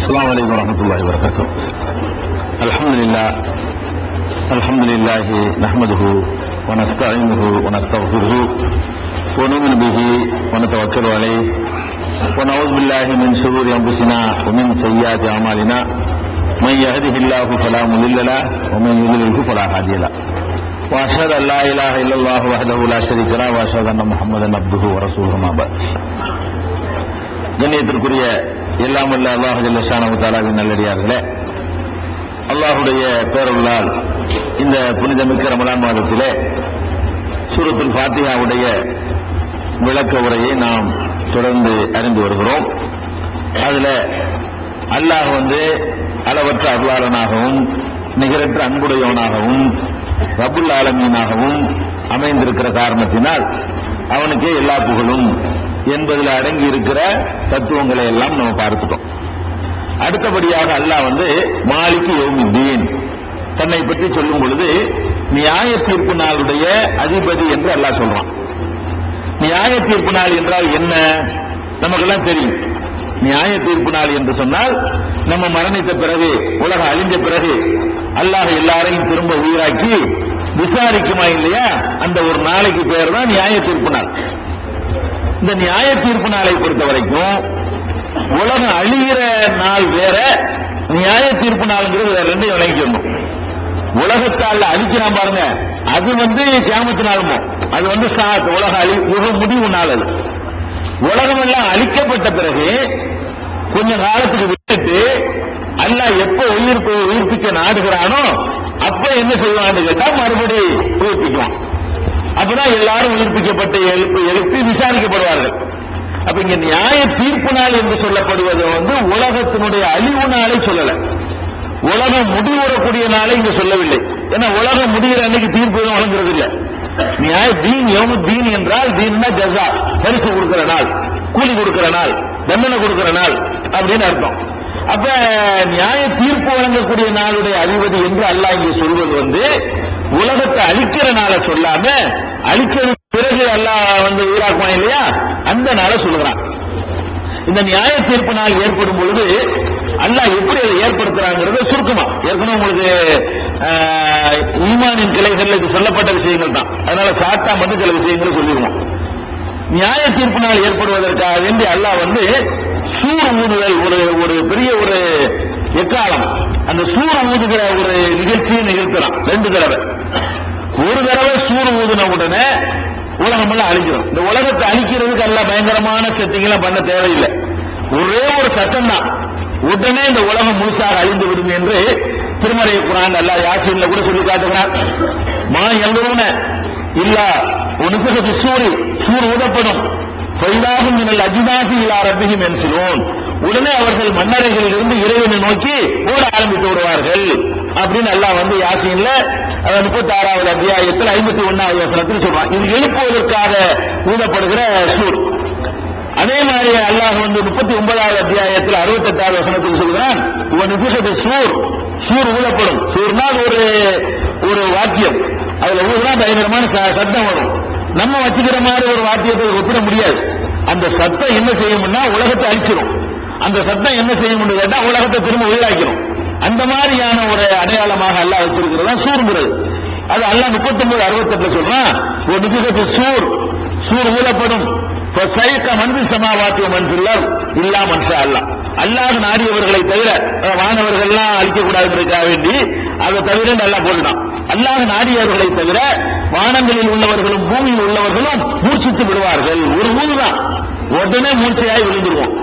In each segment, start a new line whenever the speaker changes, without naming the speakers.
السلام عليكم ورحمة الله وبركاته. الحمد لله نحمده ونستعينه ونستغفره ونؤمن به ونتوكل عليه ونعوذ بالله من شرور أنفسنا ومن سيئات أعمالنا من يهده الله فلا مضل له ومن يضلل فلا هادي له وأشهد أن لا إله إلا الله وحده لا شريك له وأشهد أن محمدا عبده ورسوله ما بعد. கண்ணியத்திற்குரிய எல்லாம் வல்ல அல்லாஹ் ஜல்ல ஷானஹு தஆலாவின் நல்லடியார்களே, அல்லாஹ்வுடைய பேரருளால் இந்த புனிதமிக்க ரமலான் மாதத்திலே சூரத்துல் ஃபாத்திஹாவுடைய விளக்க உரையை நாம் தொடர்ந்து அறிந்து வருகிறோம். அதுல அல்லாஹ் அளவற்ற அருளாளனாகவும் நிகரற்ற அன்புடையவனாகவும் ரப்புல் ஆலமீனாகவும் அமைந்திருக்கிற காரணத்தினால் அவனுக்கே எல்லா புகழும் என்பதில் அடங்கி இருக்கிற தத்துவங்களை எல்லாம் நம்ம பார்த்துட்டோம். அடுத்தபடியாக அல்லாஹ் மாலிக் யௌமித்தீன் தன்னை பற்றி சொல்லும் பொழுது நியாய தீர்ப்பு நாளுடைய அதிபதி என்று அல்லாஹ் சொல்றான். நியாய தீர்ப்பு நாள் என்றால் என்ன நமக்கெல்லாம் தெரியும். நியாய தீர்ப்பு நாள் என்று சொன்னால் நம்ம மரணித்த பிறகு, உலகம் அழிஞ்ச பிறகு அல்லாஹ் எல்லாரையும் திரும்ப உயிராக்கி விசாரிக்குமா இல்லையா, அந்த ஒரு நாளைக்கு பெயர் தான் நியாய தீர்ப்பு நாள். இந்த நியாய தீர்ப்பு நாளை பொறுத்த வரைக்கும் உலகம் அழிகிற நாள் வேற, நியாய தீர்ப்பு நாள்ங்கிறது வேற, ரெண்டையும் விளங்கிக்கணும். உலகத்தால் அழிக்கிறான் பாருங்க, அது கியாமத்து நாளுமோ, அது சாத் உலக முடிவு நாள். அது உலகம் எல்லாம் அழிக்கப்பட்ட பிறகு கொஞ்ச காலத்துக்கு விட்டுட்டு அல்லாஹ் எப்ப உயிர்ப்பிக்க நாடுகிறானோ அப்ப என்ன செய்வான்னு கேட்டா மறுபடி உயிர்ப்பிக்குவான். அப்பதான் எல்லாரும் உயிர்ப்பிக்கப்பட்டு எழுப்பி விசாரிக்கப்படுவார்கள். அப்ப இங்க நியாய தீர்ப்பு நாள் என்று சொல்லப்படுவது உலகத்தினுடைய அழிவு நாளை சொல்லல, உலகம் முடிவுறக்கூடிய நாளை இங்க சொல்லவில்லை. ஏன்னா உலகம் முடிகிற அன்னைக்கு தீர்ப்பு வழங்குறது இல்ல. நியாய தீன் யௌமுத்தீன் என்றால் தீன்னா ஜஸா, பரிசு கொடுக்கிற நாள், கூலி கொடுக்கிற நாள், தண்டனை கொடுக்கிற நாள் அப்படின்னு அர்த்தம். அப்ப நியாய தீர்ப்பு வழங்கக்கூடிய நாளுடைய அதிபதி என்று அல்லாஹ் இங்கே சொல்வது உலகத்தை அழிக்கிற நாளை சொல்லாம அழிச்சது பிறகு அல்லாஹ் உயிராக்குவான் இல்லையா, அந்த நாளை சொல்லுகிறான். இந்த நியாய தீர்ப்பு நாள் ஏற்படும் பொழுது அல்லாஹ் எப்படி அதை ஏற்படுத்துறாங்கிறது சுருக்கமா ஏற்கனவே உங்களுக்கு ஈமானின் கிளைகள் இது சொல்லப்பட்ட விஷயங்கள் தான். அதனால சாத்தா சில விஷயங்களை சொல்லிடுவோம். நியாய தீர்ப்பு நாள் ஏற்படுவதற்காக வேண்டி அல்லாஹ் சூர் ஊதுதல் ஒரு பெரிய ஒரு எக்காலம், அந்த சூர் ஊதுகிற ஒரு நிகழ்ச்சியை நிகழ்த்தலாம். 2 தடவை. ஒரு தடவை சூர் ஊதுன உடனே உலகம் எல்லாம் அழிக்கிறோம். இந்த உலகத்தை அழிக்கிறதுக்கு எல்லாம் பயங்கரமான செட்டிங் எல்லாம் பண்ண தேவையில்லை. ஒரே ஒரு சட்டம் தான், உடனே இந்த உலகம் முழுசாக அழிந்து விடும் என்று திருமறை குர்ஆன் அல்லாஹ் யாசீன்ல கூட சொல்லி காட்டுகிறார். மா யல்லுன இல்லா உன்ஃபிக பிஸ்ஸூரி, சூர் ஊதப்படும், ஃபைதாஹும் மினல் அஜ்தாசி இலா ரப்பிஹிம் யன்சிலூன், உடனே அவர்கள் மன்னரைகளில் இருந்து இறைவனை நோக்கி ஓட ஆரம்பித்து விடுவார்கள் அப்படின்னு அல்லாஹ் யாசீன்ல 36வது அத்தியாயத்தில் 51வது வசனத்தில் சொல்றான். இது எழுப்புவதற்காக ஊதப்படுகிற சூர். அதே மாதிரி அல்லாஹ் 39வது அத்தியாயத்தில் 68வது வசனத்தில் சொல்கிறான், சூர் ஊதப்படும். சூர்னால் ஒரு வாக்கியம், அதுல ஊதுனா பயங்கரமான சத்தம் வரும். நம்ம வச்சுக்கிற மாதிரி ஒரு வாக்கியத்தை ஒப்பிட முடியாது. அந்த சத்தம் என்ன செய்யும்னா உலகத்தை அழிச்சிடும். அந்த சத்தம் என்ன செய்யும் கேட்டா உலகத்தை திரும்ப உயிராக்கிறோம். அந்த மாதிரியான ஒரு அடையாளமாக அல்லாஹ் வச்சிருக்கிறதா சூர்ங்கிறது. அது அல்லாஹ் 39:68 சொல்றான், ஒரு நிமிஷத்து சூர் ஊதப்படும், இல்லா மன்ஷா அல்லாஹ், அல்லாஹ் நாடியவர்களை தவிர வானவர்கள்லாம் அழிக்கக்கூடாதுக்காக வேண்டி அதை தவிர நல்லா போட்டுட்டான். அல்லாஹ் நாடியவர்களை தவிர வானங்களில் உள்ளவர்களும் பூமியில் உள்ளவர்களும் மூர்ச்சித்து விடுவார்கள். ஒரு ஊதுதான், உடனே மூர்ச்சையாய் விழுந்துருவோம்.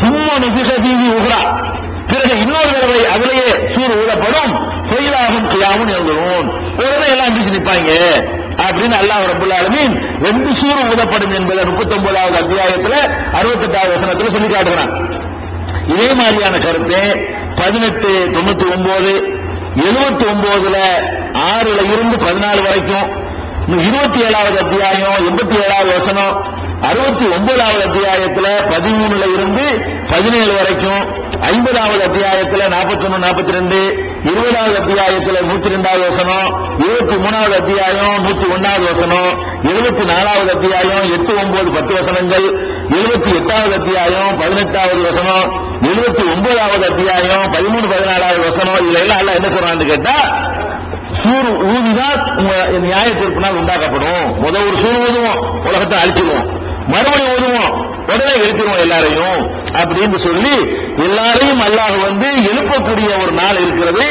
சும்மா நிபிசதீவி உகுரா, பிறகு இன்னொரு தடவை அதிலேயே சூர் ஊதப்படும், ஃபைதாஹும் கியாமுன் யன்துரூன், உடனே எல்லாம் எந்திரிச்சு நிப்பாங்க அப்படின்னு அல்லாஹ் ரப்பல் ஆலமீன் 2 சூர் ஊதப்படும் என்பதை 39வது அத்தியாயத்தில் 68வது வசனத்தில் சொல்லி காட்டுகிறான். இதே மாதிரியான கருத்து 18, 99, 79ல 6ல இருந்து 14 வரைக்கும், 27வது அத்தியாயம் 87வது வசனம், 69வது அத்தியாயத்தில் 13ல இருந்து 17 வரைக்கும், 50வது அத்தியாயத்தில் 41, 42, 20வது அத்தியாயத்தில் 102வது வசனம், 23வது அத்தியாயம் 101வது வசனம், 74வது அத்தியாயம் 8, 9, 10 வசனங்கள், 78வது அத்தியாயம் 18வது வசனம், 79 9வது அத்தியாயம் 13, 14வது வசனம் இதுல எல்லாம் அல்லாஹ் என்ன சொல்றான்னு கேட்டா, சூர் ஊதிதான் நியாய தீர்ப்பு நாள் உண்டாக்கப்படும். ஒரு சூர் ஊதுவோம், உலகத்தை அழிச்சிடுவோம், மறுபடியும் ஊதுவோம், உடனே எழுப்பிடுவோம் எல்லாரையும் அப்படின்னு சொல்லி எல்லாரையும் அல்லாஹ் எழுப்பக்கூடிய ஒரு நாள் இருக்கிறது.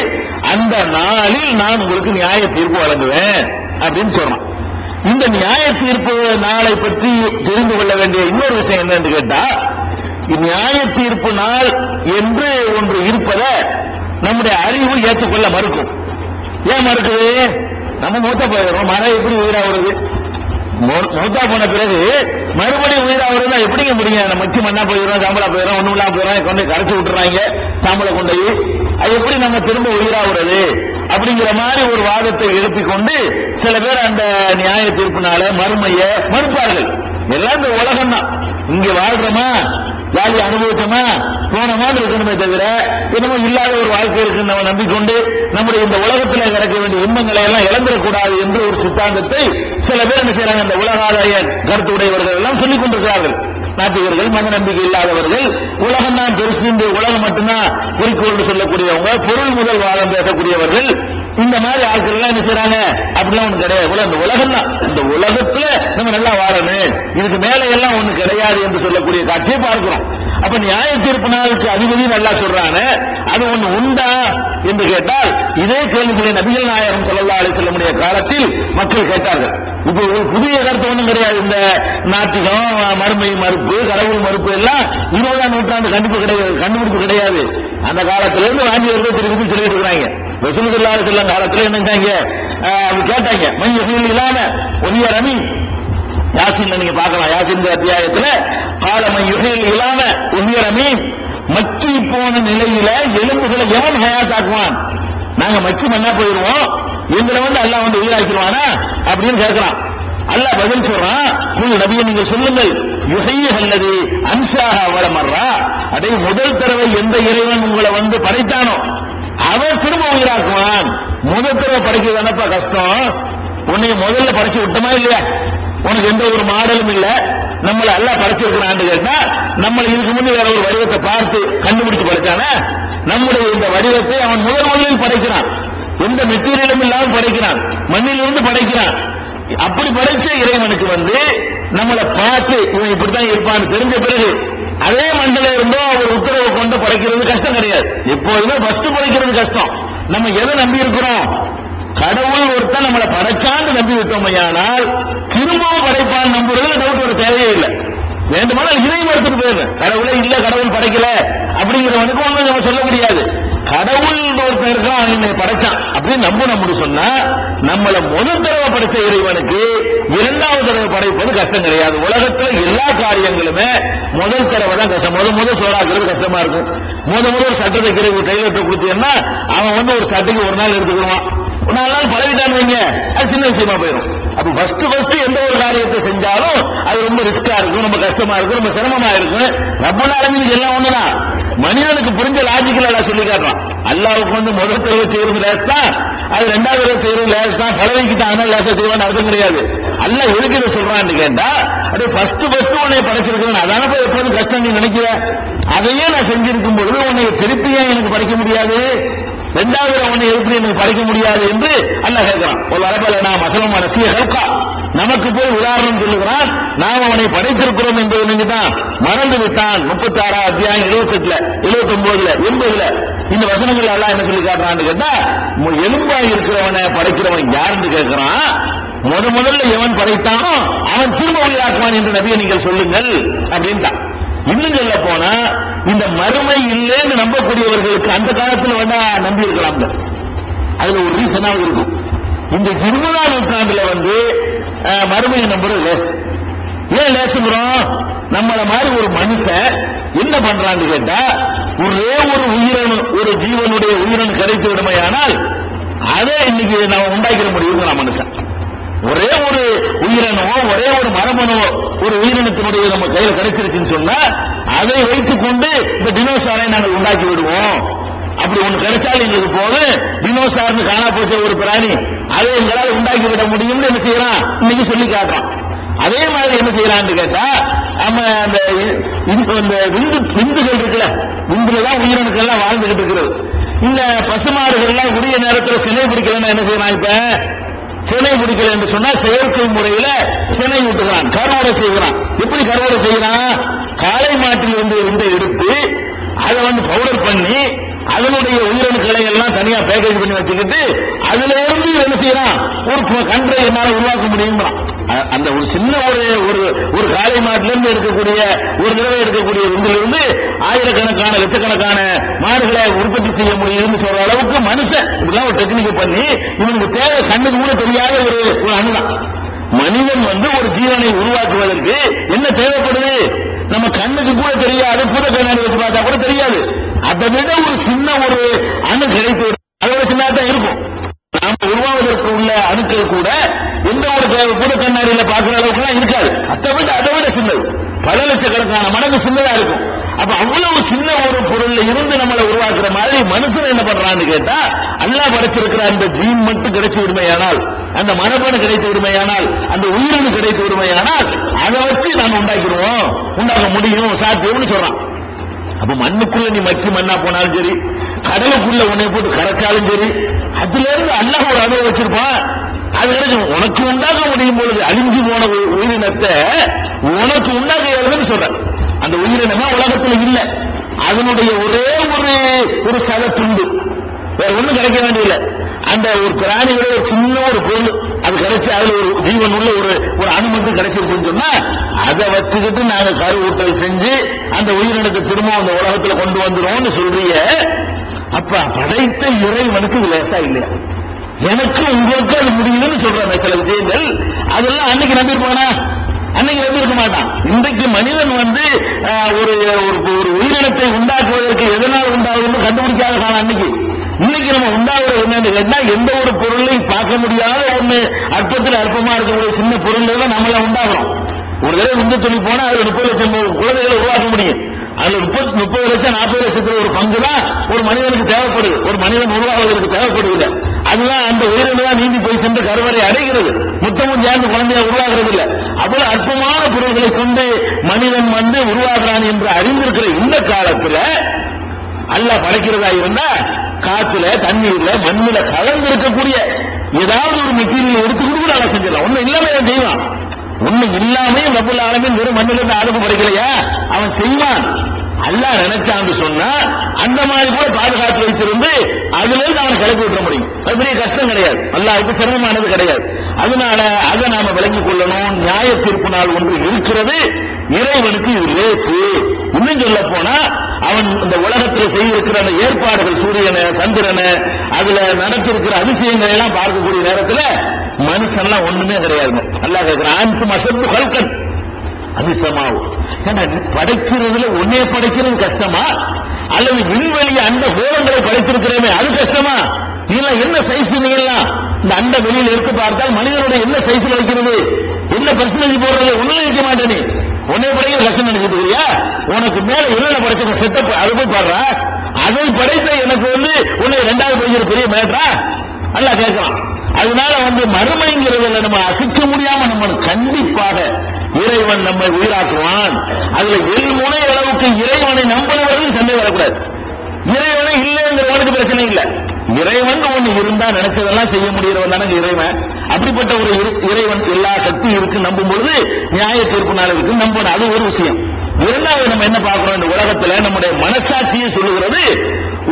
அந்த நாளில் நான் உங்களுக்கு நியாய தீர்ப்பு வழங்குவேன் அப்படின்னு சொல்றான். இந்த நியாய தீர்ப்பு நாளை பற்றி தெரிந்து கொள்ள வேண்டிய இன்னொரு விஷயம் என்னன்னு கேட்டா, நியாய தீர்ப்பு நாள் என்று ஒன்று இருப்பதை நம்முடைய அறிவு ஏற்றுக்கொள்ள மறுக்கும். ஏன் மறுக்குது? நம்ம மூத்தா போயிடுறோம், மரம் எப்படி உயிரா வருது? மூத்தா போன பிறகு மறுபடியும் உயிரா வருதா எப்படிங்க முடியும்? மச்சி மண்ணா போயிடுறோம், சாம்பலா போயிடும், ஒண்ணும் இல்லாம போயிடும், கொண்டு கரைச்சி விட்டுறாங்க சாம்பலை கொண்டு. அது எப்படி நம்ம திரும்ப உயிரா வருது அப்படிங்கிற மாதிரி ஒரு வாதத்தை எழுப்பிக் கொண்டு சில பேர் அந்த நியாய தீர்ப்புனால மறுமைய மறுப்பார்கள். எல்லாம் இந்த உலகம் தான், இங்க வாழ்றோமா, ஜாலி அனுபவிச்சோமா, போனமான்னு இருக்கணுமே தவிர என்னமோ இல்லாத ஒரு வாழ்க்கை இருக்குன்னு நம்ம நம்பிக்கொண்டு நம்முடைய இந்த உலகத்தில் கிடைக்க வேண்டிய இன்பங்களை எல்லாம் இழந்துடக்கூடாது என்று ஒரு சித்தாந்தத்தை சில பேர் என்ன செய்யறாங்க, இந்த உலக ஆதாய கருத்து உடையவர்கள் எல்லாம் சொல்லிக் கொண்டிருக்கிறார்கள். நாத்திகர்கள், மத நம்பிக்கை இல்லாதவர்கள், உலகம் தான் பெருசு, இந்த உலகம் மட்டும்தான் குறிக்கோள் சொல்லக்கூடியவங்க, பொருள் முதல் வாதம் பேசக்கூடியவர்கள், இந்த மாதிரி ஆட்கள் எல்லாம் என்ன செய்யறாங்க, அப்படிலாம் ஒண்ணு கிடையாது. இந்த உலகம் தான், இந்த உலகத்துல நம்ம நல்லா வாழணும், இதுக்கு மேல எல்லாம் ஒண்ணு கிடையாது என்று சொல்லக்கூடிய காட்சியை பார்க்கிறோம். அப்ப நியாய தீர்ப்பு நாளுக்கு அதிபதி நல்லா சொல்றாங்க, அது ஒண்ணு உண்டா என்று கேட்டால், இதே கேள்விகளை நபிகள் நாயகம் ஸல்லல்லாஹு அலைஹி வஸல்லம் காலத்தில் மக்கள் கேட்டார்கள். இப்போ ஒரு புதிய கருத்து ஒண்ணும் கிடையாது. இந்த நாத்திகம், மறுமை மறுப்பு, கடவுள் மறுப்பு எல்லாம் 20ஆம் நூற்றாண்டு கண்டுபிடிப்பு கிடையாது. அந்த காலத்திலிருந்து வாங்கி வருது திருப்பி சொல்லிட்டு இருக்கிறாங்க. ரசூலுல்லாஹி ஸல்லல்லாஹு அலைஹி வஸல்லம் காலத்துல என்னங்க கேட்டாங்க, மையத்தில் இல்லாம ஒலிய ரமி யாசின்ல நீங்க பார்க்கலாம். யாசின் அத்தியாயத்துல காலமை யுகையில் இல்லாம ஒலிய ரமி, மக்கி போன நிலையில எலும்புகளை எவன் ஹயாத்தாக்குவான்? நாங்க மக்கி மண்ணா போயிருவோம், எங்களை அல்லாஹ் உயிராக்கிடுவானா அப்படின்னு கேட்கிறான். அல்லாஹ் பதில் சொல்றான், நபியை நீங்க சொல்லுங்கள், யுஹைய அல்லது அன்சாஹா வலமர்ரா, அதை முதல் தடவை எந்த இறைவன் உங்களை படைத்தானோ அவன் திரும்ப உயிராக்குவான். முதல் தடவை படைக்கிறது என்னப்பா கஷ்டம்? உன்னை முதல்ல படைச்சு விட்டமா இல்லையா? உனக்கு எந்த ஒரு மாடலும் இல்ல, நம்மளை எல்லாம் படைச்சிருக்கிறான்னு கேட்டா, நம்மளை இதுக்கு முன்னே வேற ஒரு வடிவத்தை பார்த்து கண்டுபிடிச்சு படைச்சானா? நம்முடைய இந்த வடிவத்தை அவன் முதலில் படைக்கிறான், எந்த மெட்டீரியலும் இல்லாமல் படைக்கிறான், மண்ணிலிருந்து படைக்கிறான். அப்படி படைச்ச இறைவனுக்கு நம்மளை பார்த்து இவன் இப்படித்தான் இருப்பான்னு தெரிஞ்ச பிறகு அதே மண்டல இருந்தோ அவர் உத்தரவு கொண்டு படைக்கிறது கஷ்டம் கிடையாது. எப்போதுமே ஃபர்ஸ்ட் படைக்கிறது கஷ்டம். நம்ம எதை நம்பி இருக்கிறோம்? கடவுள் ஒருத்தன் நம்மளை படைச்சான்னு நம்பி விட்டோமையானால் திரும்பவும் படைப்பான் நம்புறதுல டவுட் ஒரு தேவையே இல்லை. வேண்டுமானால் இதை மறுத்துட்டு போயிடுறேன், கடவுளே இல்ல, கடவுள் படைக்கல அப்படிங்கிறவனுக்கு ஒன்றும் நம்ம சொல்ல முடியாது. கடவுள் ஒருத்தன் இருக்கான், அவனை படைச்சான் அப்படின்னு நம்ப சொன்னா, நம்மளை முதல் தடவை படைச்ச இறைவனுக்கு இரண்டாவது தடவை படைப்பது கஷ்டம் கிடையாது. உலகத்துல எல்லா காரியங்களுமே முதல் தடவை தான் கஷ்டம். முதல் சோறாக்குறது கஷ்டமா இருக்கும். முதல் ஒரு சட்டை தைக்கிற டைலர்ட்ட கொடுத்தீங்கன்னா அவன் ஒரு சட்டைக்கு ஒரு நாள் எடுத்துக்கிடுவான். ஒரு 4 நாள் பழகிட்டான்னு வைங்க, அது சின்ன விஷயமா போயிடும். அப்ப ஃபர்ஸ்ட் எந்த ஒரு காரியத்தை செஞ்சாலும் அது ரொம்ப ரிஸ்கா இருக்கும், ரொம்ப கஷ்டமா இருக்கும், ரொம்ப சிரமமா இருக்கும். ரப்பல் ஆலமீனுக்கு எல்லாம் ஒண்ணுதான். மனிதனுக்கு புரிஞ்ச லாஜிக்கல் சொல்லி காட்டுறான். அல்லாஹ்வுக்கு முதல் தடவை செய்யறது லேஸ் தான், அது 2வது தடவை செய்யறது லேஸ் தான், பழகிக்கு தான், அதனால லேசா செய்வான்னு அர்த்தம் கிடையாது. அல்லாஹ் எதுக்கு இதை சொல்றான்னு கேட்டா, அப்படியே ஃபர்ஸ்ட் உன்னை படைச்சிருக்கேன், அதான போய் எப்போதும் கஷ்டம் நீ நினைக்கிற, அதையே நான் செஞ்சிருக்கும் பொழுது உன்னை திருப்பியே எனக்கு படைக்க முடியாது, 2வது உன்னை எப்படி எனக்கு படைக்க முடியாது என்று அல்லாஹ் கேட்கிறான். ஒரு வரப்பல நான் மசலம் ரசிய ஹல்கா, நமக்கு போய் உதாரணம் சொல்லுகிறான், நாம் அவனை படைத்திருக்கிறோம் என்பது நீங்கதான் மறந்து விட்டான். 36 அத்தியாயம் 78, 79, 80 இந்த வசனங்கள் எல்லாம் என்ன சொல்லி காட்டுறான்னு கேட்டா, எலும்பாய் இருக்கிறவனை படைக்கிறவன் யாருன்னு கேட்கிறான். முதல்ல எவன் படைத்தானோ அவன் திரும்ப உயிராக்குவான் என்று நபியை நீங்கள் சொல்லுங்கள் அப்படின்ட்டான். இன்னும் சொல்ல போனா, இந்த மறுமை இல்லைன்னு நம்பக்கூடியவர்களுக்கு அந்த காலத்தில் வேணா நம்பி இருக்கலாம். அதுல ஒரு ரீசனாக இருக்கும். இந்த 20ஆம் நூற்றாண்டுல மறுமையை நம்புறது லேஸ். ஏன் லேசுங்கிறோம்? நம்மள மாதிரி ஒரு மனுஷன் என்ன பண்றான்னு கேட்டா, ஒரே ஒரு உயிரணு, ஒரு ஜீவனுடைய உயிரணு கிடைத்து விடுமையானால் அதை இன்னைக்கு நம்ம உண்டாக்கிற முடியுங்கிற மனுஷன். ஒரே ஒரு உயிரினமோ, ஒரே ஒரு மரபணுவோ ஒரு உயிரினத்தினுடைய நம்ம கையில கிடைச்சிருச்சுன்னு சொன்னா, அதை வைத்துக் கொண்டு இந்த டினோசாரை நாங்கள் உண்டாக்கி விடுவோம். அப்படி ஒண்ணு கிடைச்சாலும் எங்களுக்கு போது, டினோசார்னு காணா போச்ச ஒரு பிராணி, அதை எங்களால் உண்டாக்கி விட முடியும்னு என்ன செய்யறான் இன்னைக்கு சொல்லி காட்டுறான். அதே மாதிரி என்ன செய்யறான்னு கேட்டா, அந்த விந்துகள் இருக்குல்ல, விந்துலதான் உயிரணுக்கள் எல்லாம் வாழ்ந்துகிட்டு இருக்கிறது. இந்த பசுமாடுகள்லாம் உரிய நேரத்தில் சினை பிடிக்கலன்னா என்ன செய்யறான்? இப்ப சினை பிடிக்கல என்று சொன்னா செயற்கை முறையில சினை விட்டுக்கிறான், கருவடை செய்கிறான். எப்படி கருவடை செய்யறான்? காளை மாட்டில் இருந்து எடுத்து அதை பவுடர் பண்ணி அதனுடைய உயிரணுக்களை எல்லாம் தனியா பேக்கேஜ் பண்ணி வச்சுக்கிட்டு அதுல இருந்து என்ன செய்யறான்? ஒரு கன்றை என்னால உருவாக்க முடியும். அந்த ஒரு சின்ன ஒரு காளை மாட்டில இருந்து எடுக்கக்கூடிய ஒரு தடவை எடுக்கக்கூடிய விந்திலிருந்து ஆயிரக்கணக்கான லட்சக்கணக்கான மாடுகளை உற்பத்தி செய்ய முடியும்னு சொல்ற அளவுக்கு மனுஷன் இப்படிலாம் ஒரு டெக்னிக் பண்ணி இவனுக்கு தேவை கண்ணுக்கு கூட தெரியாத ஒரு அணுதான். மனிதன் ஒரு ஜீவனை உருவாக்குவதற்கு என்ன தேவைப்படுது? நம்ம கண்ணுக்கு கூட தெரியாது, பூத கண்ணாடி வச்சு பார்த்தா கூட தெரியாது. அதை விட ஒரு சின்ன ஒரு அணு கிடைத்து அதோட சின்னதான் இருக்கும். நாம உருவாவதற்கு உள்ள அணுக்கள் கூட எந்த ஒரு பூத கண்ணாடியில பார்க்கிற அளவுக்கு எல்லாம் இருக்காது. அதை விட சின்னது, பல லட்சக்கணக்கான மடங்கு சின்னதா இருக்கும். அப்ப அவ்வளவு சின்ன ஒரு பொருள்ல இருந்து நம்மளை உருவாக்குற மாதிரி மனுஷன் என்ன பண்றான்னு கேட்டா, அல்லாஹ் படைச்சிருக்கிற அந்த ஜீன் மட்டும் கிடைச்சு விடுமையானால், அந்த மரபணு கிடைத்து விடுமையானால், அந்த உயிரணு கிடைத்து விடுமையானால் அதை வச்சு நாம உண்டாக்க முடியும், சாத்தியம்னு சொல்றான். அப்ப மண்ணுக்குள்ள நீ மச்சி மண்ணா போனாலும் சரி, கடலுக்குள்ள உன்னை போட்டு கரைச்சாலும் சரி, அதுல இருந்து அல்லாஹ் ஒரு அளவு வச்சிருப்பான். அது கிடைக்கும். உனக்கு உண்டாக்க முடியும் பொழுது அழிஞ்சு போன உயிரினத்தை உனக்கு உண்டாக்க இயலும்னு சொல்ற. அந்த உயிரினமா உலகத்தில் இல்லை, அதனுடைய ஒரே ஒரு சத துண்டு, வேற ஒண்ணும் கிடைக்க வேண்டியதில்லை. அந்த ஒரு பிராணியோட ஒரு சின்ன ஒரு பொருள் அது கிடைச்சு அதுல ஒரு ஜீவன் உள்ள ஒரு அணு மட்டும் கிடைச்சிருச்சுன்னு சொன்னா அதை வச்சுக்கிட்டு நாங்க கருவூட்டல் செஞ்சு அந்த உயிரினத்தை திரும்ப அந்த உலகத்துல கொண்டு வந்துடும் சொல்றிய. அப்ப படைத்த இறைவனுக்கு லேசா இல்லையா? எனக்கு உங்களுக்கு அது முடியுதுன்னு சொல்றாங்க சில விஷயங்கள். அதெல்லாம் அன்னைக்கு நம்பியிருப்பானா? அன்னைக்கு நம்பியிருக்க மாட்டான். இன்றைக்கு மனிதன் ஒரு உயிரினத்தை உண்டாக்குவதற்கு எதனால் உண்டாகுதுன்னு கண்டுபிடிக்காத காலம் அன்னைக்கு. இன்னைக்கு நம்ம உண்டாகிறது என்னன்னு கேட்டா, எந்த ஒரு பொருளையும் பார்க்க முடியாத ஒண்ணு அற்பத்தில் அற்பமா இருக்கக்கூடிய சின்ன பொருள் தான் நம்மள உண்டாகிறோம். ஒரு தடவை விந்து துணி போனா அதுல 30 லட்சம் குழந்தைகளை உருவாக்க முடியும். அதுல 30 லட்சம் 40 லட்சத்துல ஒரு பங்கு தான் ஒரு மனிதனுக்கு தேவைப்படுது. ஒரு மனிதன் உருவாவதற்கு தேவைப்படுவது அதுதான் அந்த உயிரினு தான் நீந்தி போய் சென்று கருவறை அடைகிறது. முத்தமும் சேர்ந்து குழந்தைய உருவாகிறது இல்லை. அவ்வளவு அற்பமான பொருள்களை கொண்டு மனிதன் உருவாகிறான் என்று அறிந்திருக்கிற இந்த காலத்துல அல்லாஹ் படைக்கிறதா இருந்தா காத்துல தண்ணீர்ல மண்ணில கலந்து இருக்கக்கூடிய ஏதாவது ஒரு மெட்டீரியல் எடுத்துக்கிட்டு கூட அதை செஞ்சிடலாம். ஒண்ணு இல்லாம செய்வான். ஒண்ணு இல்லாம ரப்புல் ஆலமீன் வெறும் மண்ணில இருந்து ஆளுக்கு படைக்கலையா? அவன் செய்வான். அல்லாஹ் நினைச்சான்னு சொன்னா அந்த மாதிரி கூட பாதுகாத்து வைத்திருந்து அதுல இருந்து அவனை கிளப்பி விட முடியும். அது பெரிய கஷ்டம் கிடையாது, அல்லாஹ்வுக்கு சிரமமானது கிடையாது. அதனால அதை நாம விளங்கிக் கொள்ளணும். நியாய தீர்ப்பு நாள் ஒன்று இருக்கிறது, இறைவனுக்கு இது லேசு. இன்னும் சொல்ல போனா அவன் இந்த உலகத்தில் செய்திருக்கிற அந்த ஏற்பாடுகள், சூரியனை சந்திரனை அதுல நடத்திருக்கிற அதிசயங்களை எல்லாம் பார்க்கக்கூடிய நேரத்தில் மனுஷன்லாம் ஒண்ணுமே கிடையாது. அல்லாஹ் கேட்கிறான், அன்து மசப்பு கல்கன் அதிசமாவும். படைக்கிறதுல ஒன்னே படைக்கிறது கஷ்டமா, அல்லது விண்வெளி அந்த கோலங்களை படைத்திருக்கிறேமே அது கஷ்டமா? நீலாம் என்ன சைஸ்? நீங்கலாம் இந்த அண்ட வெளியில் எடுத்து பார்த்தால் மனிதனுடைய என்ன சைஸ்ல வைக்கிறது, என்ன பர்சன்டேஜ் போடுறது ஒண்ணுல வைக்க மாட்டேனே. உன்னை படைக்கிற கஷ்டம் நினைச்சிருக்கியா? உனக்கு மேல என்ன படைச்ச செட்டப் அதை போய் பாடுற, அதை படைத்த எனக்கு உன்னை 2வது படிக்கிற பெரிய மேட்டரா அல்லாஹ் கேட்கலாம். அதனால மறுமைங்கிறதுல நம்ம அசைக்க முடியாம நம்ம கண்டிப்பாக இறைவன் நம்மை உயிராக்குவான். அதுல எல்முனை அளவுக்கு இறைவனை நம்பினவர்கள் சந்தேகம் வரக்கூடாது. இறைவனை இல்லைங்கிறவனுக்கு பிரச்சனை இல்லை. இறைவன் ஒண்ணு இருந்தா நினைச்சதெல்லாம் செய்ய முடியறவன் தானே இறைவன். அப்படிப்பட்ட ஒரு இறைவன் எல்லா சக்தி இருக்கு நம்பும் பொழுது நியாய தீர்ப்பு நாள் இருக்கு நம்பணும். அது ஒரு விஷயம். இரண்டாவது நம்ம என்ன பார்க்கிறோம், இந்த உலகத்துல நம்முடைய மனசாட்சியை சொல்லுகிறது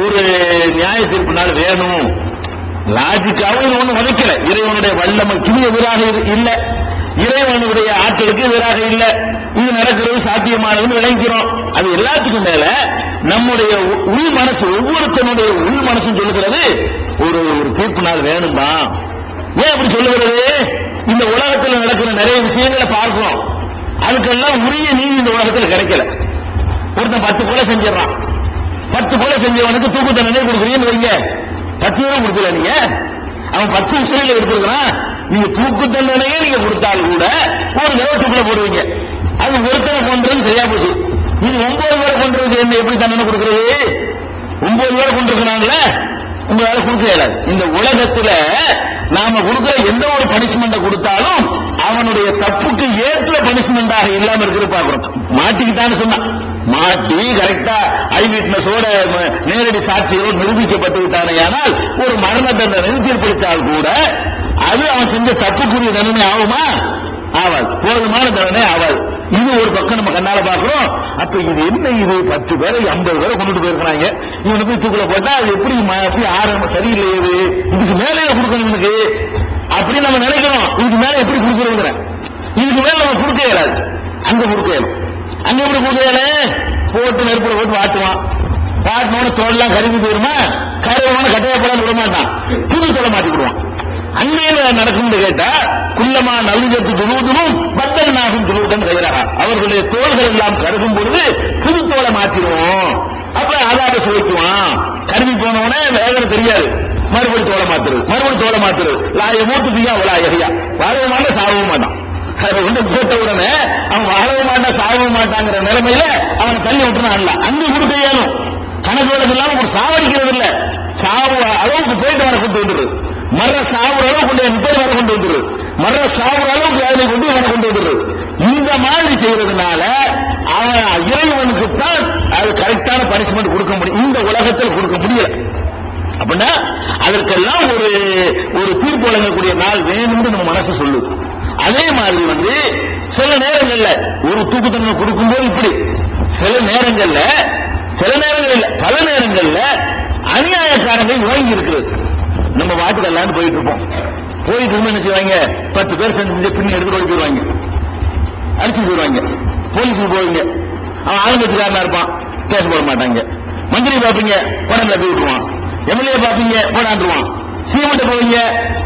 ஒரு நியாய தீர்ப்பு நாள் வேணும். லாஜிக்காவும் இது ஒண்ணு உதைக்கல. இறைவனுடைய வல்லமைக்கு எதிராக இல்ல, இறைவனுடைய ஆற்றலுக்கு எதிராக இல்ல. இது நடக்கிறது சாத்தியமானதுன்னு விளைக்கிறோம். அது எல்லாத்துக்கும் மேல நம்முடைய உள் மனசு, ஒவ்வொருத்தனுடைய உள் மனசும் சொல்லுகிறது ஒரு தீர்ப்பு நாள் வேணும்பா. ஏன் அப்படி சொல்லுகிறது? இந்த உலகத்தில் நடக்கிற நிறைய விஷயங்களை பார்க்கிறோம். அதுக்கெல்லாம் உரிய நீதி இந்த உலகத்தில் கிடைக்கல. ஒருத்தன் 10 கொலை செஞ்சிடறான். 10 கொலை செஞ்சவனுக்கு தூக்கு தண்டனை கொடுக்குறீங்கன்னு வைங்க. 10 ரூபா கொடுக்கல நீங்க, அவன் 10 விஷயங்கள் எடுத்துருக்கான். நீங்க தூக்கு தண்டனையே நீங்க கொடுத்தாலும் கூட ஒரு தடவை தூக்கில போடுவீங்க. அது ஒருத்தனை கொன்றது சரியா போச்சு. இது 9 பேரை கொன்றது என்ன எப்படி தண்டனை கொடுக்கிறது? 9 பேரை கொண்டிருக்கிறாங்களே, உங்களால கொடுக்க இயலாது. இந்த உலகத்துல நாம கொடுக்கிற எந்த ஒரு பனிஷ்மெண்ட் கொடுத்தாலும் அவனுடைய தப்புக்கு ஏற்ற பனிஷ்மெண்டாக இல்லாம இருக்கிறது பாக்குறோம். மாட்டிக்கிட்டான்னு சொன்னா மாட்டி கரெக்டா ஐ விட்னஸோட நேரடி சாட்சிகளோடு நிரூபிக்கப்பட்டு விட்டானே. ஆனால் ஒரு மரண தண்டனை தீர்ப்பளித்தால் கூட அது அவன் செஞ்ச தப்புக்குரிய தண்டனை ஆகுமா? ஆவாது. போதுமான தண்டனை ஆவாது. இது ஒரு பக்கம் நம்ம கண்ணால பாக்குறோம். அப்ப இது என்ன, இது 10 பேரை 50 பேரை கொண்டுட்டு போயிருக்கிறாங்க, இவனை போய் தூக்கில போட்டா அது எப்படி ஆரம்பம் சரியில்லையே, இதுக்கு மேலே கொடுக்கணும் இவனுக்கு அப்படி நம்ம நினைக்கிறோம். இதுக்கு மேல எப்படி கொடுக்கணுங்கிற, இதுக்கு மேல நம்ம கொடுக்க இயலாது. அங்க கொடுக்க இயலும். அங்க எப்படி கொடுக்க இயல, போட்டு நெருப்புல போட்டு வாட்டுவான். வாட்டினோட தோல்லாம் கருவி போயிருமா, கருவான கட்டையப்படாம விட மாட்டான், புது தோலை மாட்டி விடுவான். அங்கே நடக்கும் கேட்டா குள்ளமா நவீனத்து துணுவதும் பத்தனாகும் துணுவுடன் கைராக அவர்களுடைய தோள்கள் எல்லாம் கருகும் பொழுது புது தோலை மாற்றிடுவோம். அப்ப அதாட சுவைக்குவான். கருவி போனவனே வேதனை தெரியாது, மறுபடி தோலை மாத்துறது லாய மூத்துக்கியா அவளாயா வாழவும் மாட்டான் சாகவும் மாட்டான். ஒன்று போட்ட உடனே அவன் வாழவும் மாட்டான் சாகவும் மாட்டாங்கிற நிலைமையில அவனை தள்ளி விட்டுறான்ல. அங்க கொடுக்க இயலும். கணக்கோட இல்லாம ஒரு சாவடிக்கிறது இல்ல, சாவு அளவுக்கு போயிட்டு வர கொண்டு வந்துடுது. மர சாவுற அளவு கொண்டு பேர் வர கொண்டு வந்துடுது. மர சாவுற அளவுக்கு வேதனை கொண்டு வர கொண்டு வந்துடுது. இந்த மாதிரி செய்யறதுனால அவன் இறைவனுக்கு தான் அது கரெக்டான பனிஷ்மெண்ட் கொடுக்க முடியும், இந்த உலகத்தில் கொடுக்க முடியல. அப்படின்னா அதற்கெல்லாம் ஒரு தீர்ப்பு வழங்கக்கூடிய நாள் வேணும்னு நம்ம மனசு சொல்லுது. அதே மாதிரி சில நேரங்கள்ல ஒரு தூக்கு தண்டனை கொடுக்கும் போது இப்படி சில நேரங்கள் இல்ல பல நேரங்கள்ல அநியாயக்காரங்கள் ஓங்கி இருக்கிறது. நம்ம வாட்டுக்கு எல்லாம் போயிட்டு இருப்போம். போயிட்டு இருந்து என்ன செய்வாங்க, 10 பேர் செஞ்சு பின்னி எடுத்து ஓடி போயிடுவாங்க, அடிச்சுட்டு போயிடுவாங்க. போலீஸுக்கு போவீங்க, அவன் ஆளுங்கட்சிக்காரனா இருப்பான், கேஸ் போட மாட்டாங்க. மந்திரி பாப்பீங்க, படம் தப்பி விட்டுருவான். எம்எல்ஏ பாப்பீங்க, போடாண்டுருவான். சீமெண்ட் போவீங்க,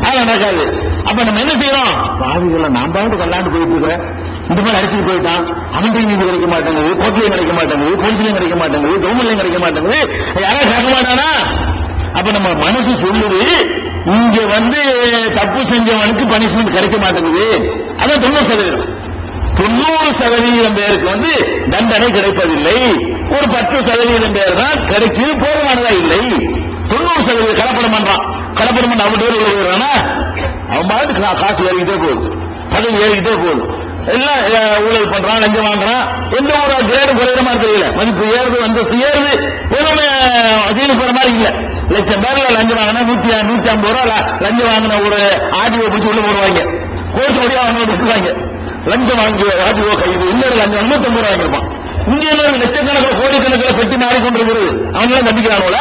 அதெல்லாம் நடக்காது. அப்ப நம்ம என்ன செய்யறோம், பாவிகளை நான் பாட்டு கல்லாண்டு போயிட்டு இருக்கிறேன், இந்த மாதிரி அடிச்சுட்டு போயிட்டான், அவன்கிட்ட நீதி கிடைக்க மாட்டேங்குது, கோர்ட்லயும் கிடைக்க மாட்டேங்குது, போலீஸ்லயும் கிடைக்க மாட்டேங்குது, கவர்மெண்ட்லயும் கிடைக்க மாட்டேங்குது, யாராவது கேட்க மாட்டானா? அப்ப நம்ம மனசு சொல்லுது, இங்க தப்பு செஞ்சவனுக்கு பனிஷ்மெண்ட் கிடைக்க மாட்டேங்குது. அதான் 90%. 90% பேருக்கு தண்டனை கிடைப்பதில்லை. ஒரு 10% பேர் தான் கிடைக்குது, போதுமானதா இல்லை. 90% கலப்படம் பண்றான். கலப்படம் பண்ண அவன் பேர் உள்ள அவன் மாதிரி காசு ஏறிக்கிட்டே போகுது, பதவி ஏறிக்கிட்டே போகுது, எல்லாம் ஊழல் பண்றான், லஞ்சம் வாங்குறான். எந்த ஒரு கிரேடு குறையிற மாதிரி தெரியல, மதிப்பு ஏறுது, அந்தஸ்து ஏறுது, எதுவுமே ஜெயிலுக்கு போற மாதிரி இல்ல. லட்சம் பேர்ல லஞ்சம் வாங்கினா 150 ரூபா லஞ்சம் வாங்கின ஒரு ஆடியோ பிடிச்சி உள்ள போடுவாங்க, கோர்ட்டு வழியா அவங்க விட்டுருவாங்க. லஞ்சம் வாங்கிய ஆடியோ கைது, இன்னொரு லஞ்சம் 50 ரூபா வாங்கிருப்பான். இங்க லட்சக்கணக்கில் கோடிக்கணக்கில் பெட்டி மாறிக்கொண்டிருக்கிறது, அவங்க எல்லாம் தப்பிக்கிறானோல.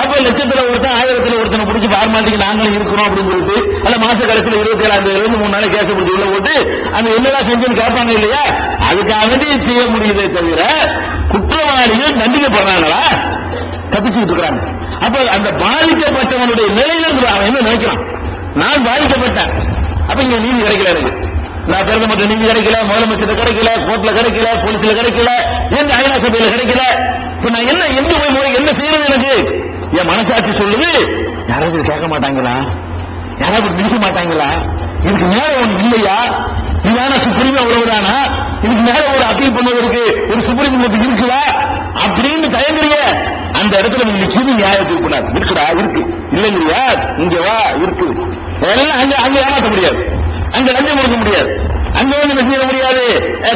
அப்ப லட்சத்துல ஒருத்தன் 1000த்துல ஒருத்தனை பிடிச்சி பார்மாட்டிக்கு நாங்களும் இருக்கிறோம் அப்படின்னு சொல்லிட்டு, அல்ல மாச கடைசியில் 27ஆம் தேதி 3 நாளைக்கு கேச பிடிச்சி உள்ள போட்டு அந்த என்னெல்லாம் செஞ்சுன்னு கேட்பாங்க இல்லையா? அதுக்காக செய்ய முடியுதே தவிர குற்றவாளிகள் தண்டிக்கப்படுறாங்களா? தப்பிச்சுட்டு இருக்கிறாங்க. அப்ப அந்த பாதிக்கப்பட்டவனுடைய நிலையில அவன் என்ன நினைக்கிறான், நான் பாதிக்கப்பட்டேன், அப்ப இங்க நீதி கிடைக்கல, எனக்கு நான் பிரதமர் நீதி கிடைக்கல, முதலமைச்சர் கிடைக்கல, கோர்ட்ல கிடைக்கல, போலீஸ்ல கிடைக்கல, எந்த ஐநா சபையில கிடைக்கல, இப்ப நான் என்ன எந்த போய் என்ன செய்யறது? எனக்கு என் மனசாட்சி சொல்லுது, யாராவது கேட்க மாட்டாங்களா, யாராவது மிதிக்க மாட்டாங்களா, இதுக்கு மேல ஒண்ணு இல்லையா, இதுதான சுப்ரீம் உறவுதானா, இதுக்கு மேல ஒரு அப்பீல் பண்ணுவதற்கு ஒரு சுப்ரீம் கோர்ட் இருக்குதா அப்படின்னு தயங்குறிய அந்த இடத்துல நீங்க நிச்சயம் நியாய தீர்ப்பு இருக்குடா, இருக்கு இல்லைங்கய்யா, இங்க வா, இருக்கு எல்லாம் அங்க ஏமாற்ற முடியாது, அங்க லஞ்சம் கொடுக்க முடியாது, அங்க என்ன செய்ய முடியாது,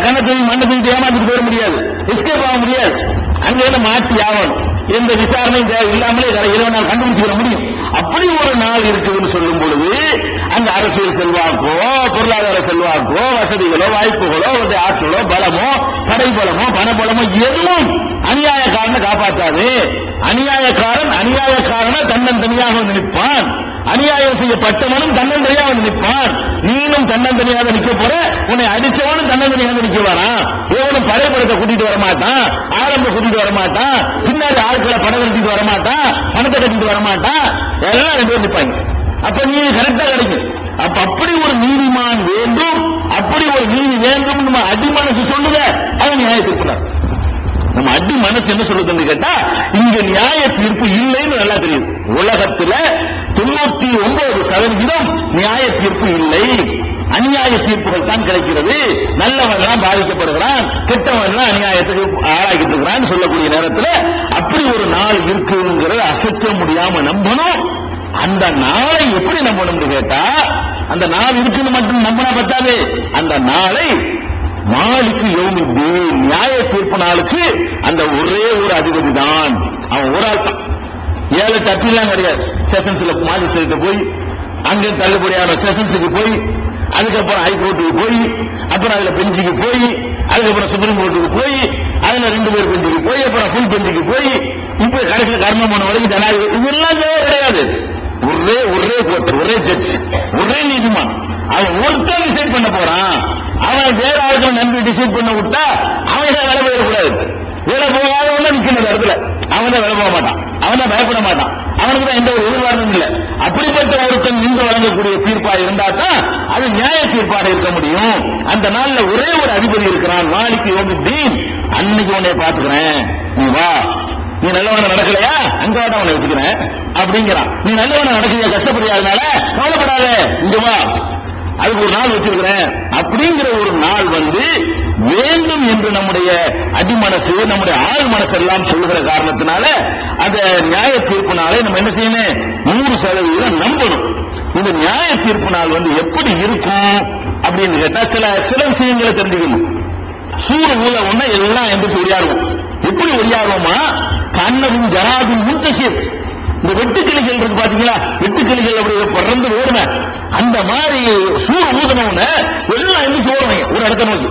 கணக்கு மண்ணை தூக்கி ஏமாத்திட்டு போயிட முடியாது, எஸ்கேப் ஆக முடியாது. அங்க மாற்றி ஆகணும், எந்த விசாரணையும் இல்லாமலே இறைவனால் கண்டுபிடிச்சிட முடியும். அப்படி ஒரு நாள் இருக்குதுன்னு சொல்லும் பொழுது அந்த அரசியல் செல்வாக்கோ, பொருளாதார செல்வாக்கோ, வசதிகளோ, வாய்ப்புகளோ, ஆற்றலோ, பலமோ, படைபலமோ, பணபலமோ எதுவும் அநியாயக்காரனை காப்பாற்றாது. அநியாயக்காரன தன்னந்தனியாக நிற்பான், அநியாயம் செய்யப்பட்டவனும் தன்னந்தனியாக நிற்பான். நீனும் தன்னந்தனியாக நிற்க போற, உன்னை அடிச்சவனும் தன்னந்தனியாக நிற்கவானா? எவனும் படைப்படத்தை கூட்டிட்டு வரமாட்டான், ஆரம்ப கூட்டிட்டு வரமாட்டான், பின்னாடி ஆட்களை பணம் கட்டிட்டு வரமாட்டான், பணத்தை கட்டிட்டு வரமாட்டான், எல்லாம் 2 பேர் நிற்பாங்க. அப்ப நீதி கரெக்டா கிடைக்கும். அப்ப அப்படி ஒரு நீதிமான் வேண்டும், அப்படி ஒரு நீதி வேண்டும் நம்ம அடி மனசு சொல்லுங்க, அவன் நியாய தீர்ப்பு. நம்ம அடி மனசு என்ன சொல்லுதுன்னு கேட்டா, இங்க நியாய தீர்ப்பு இல்லைன்னு நல்லா தெரியுது. உலகத்துல 99% நியாய தீர்ப்பு இல்லை, அநியாய தீர்ப்புகள் தான் கிடைக்கிறது. நல்லவன் தான் பாதிக்கப்படுகிறான், கெட்டவன் தான் அநியாயத்துக்கு ஆளாகிட்டு இருக்கிறான்னு சொல்லக்கூடிய நேரத்தில் அப்படி ஒரு நாள் இருக்குங்கிறத அசைக்க முடியாம நம்பணும். அந்த நாளை எப்படி நம்பணும்னு கேட்டா, அந்த நாள் இருக்குன்னு மட்டும் நம்பினா பத்தாது. அந்த நாளை மாலிக்கு யௌமித்தீன், நியாய தீர்ப்பு நாளுக்கு அந்த ஒரே ஒரு அதிபதி தான். அவன் ஒரு ஆள் தான். 7 தப்பிலாம் கிடையாது. செஷன்ஸ்ல மாஜிஸ்ட்ரேட் போய், அங்கே தள்ளுபடியான செஷன்ஸுக்கு போய், அதுக்கப்புறம் ஹைகோர்ட்டுக்கு போய், அப்புறம் அதுல பெஞ்சுக்கு போய், அதுக்கப்புறம் சுப்ரீம் கோர்ட்டுக்கு போய், அதுல 2 பேர் பெஞ்சுக்கு போய், அப்புறம் ஃபுல் பெஞ்சுக்கு போய், இப்ப கடைசியில் கர்மமான வரைக்கும் ஜனாதிபதி, இதெல்லாம் கிடையாது. ஒரே கோர்ட், ஒரே ஜட்ஜ், ஒரே நீதிமான். அவன் ஒருத்தர் டிசைட் பண்ண போறான். அவன் வேற ஆளுகளை நம்பி டிசைட் பண்ண விட்டா அவன் வேலை போயிடக்கூடாது. வேலை போகாதவங்க நிற்கிற இடத்துல அவன் வேலை போக மாட்டான், அவன் பயப்பட மாட்டான், அவனுக்கு தான் எந்த ஒரு எதிர்பார்ப்பும் இல்லை. அப்படிப்பட்ட ஒருத்தன் நின்று வழங்கக்கூடிய தீர்ப்பா இருந்தா தான் அது நியாய தீர்ப்பாக இருக்க முடியும். அந்த நாள்ல ஒரே ஒரு அதிபதி இருக்கிறான், மாலிக்கு யௌமித்தீன். அன்னைக்கு உன்னை பாத்துக்கிறேன், நீ வா. நீ நல்லவன நடக்கலையா, அங்க தான் உன்னை வச்சுக்கிறேன் அப்படிங்கிறான். நீ நல்லவன நடக்கலையா, கஷ்டப்படுறதுனால கவலைப்படாத, இங்க வா, அதுக்கு ஒரு நாள் வச்சிருக்கிறேன் அப்படிங்கிற ஒரு நாள் வேண்டும் என்று நம்முடைய அடிமனசு, நம்முடைய ஆள் மனசு எல்லாம் சொல்லுகிற காரணத்தினால அந்த நியாய தீர்ப்பு நாளை நம்ம என்ன செய்யணும், 100% நம்பணும். இந்த நியாய தீர்ப்பு நாள் எப்படி இருக்கும் அப்படின்னு கேட்டா, சில விஷயங்களை தெரிஞ்சுக்கணும். சூடு ஊழ ஒண்ணு எல்லாம் என்று ஒளியாடுவோம். எப்படி ஒளியாடுவோமா, கண்ணவும் ஜராதும் முன்தசிர். இந்த வெட்டுக்கிளிகள் இருக்கு பாத்தீங்களா, வெட்டுக்கிளிகள் அப்படி பறந்து ஓடுன அந்த மாதிரி சூடு ஊதுனவுன்னு எல்லாம் எந்த ஓடுவீங்க ஒரு இடத்த நோக்கி.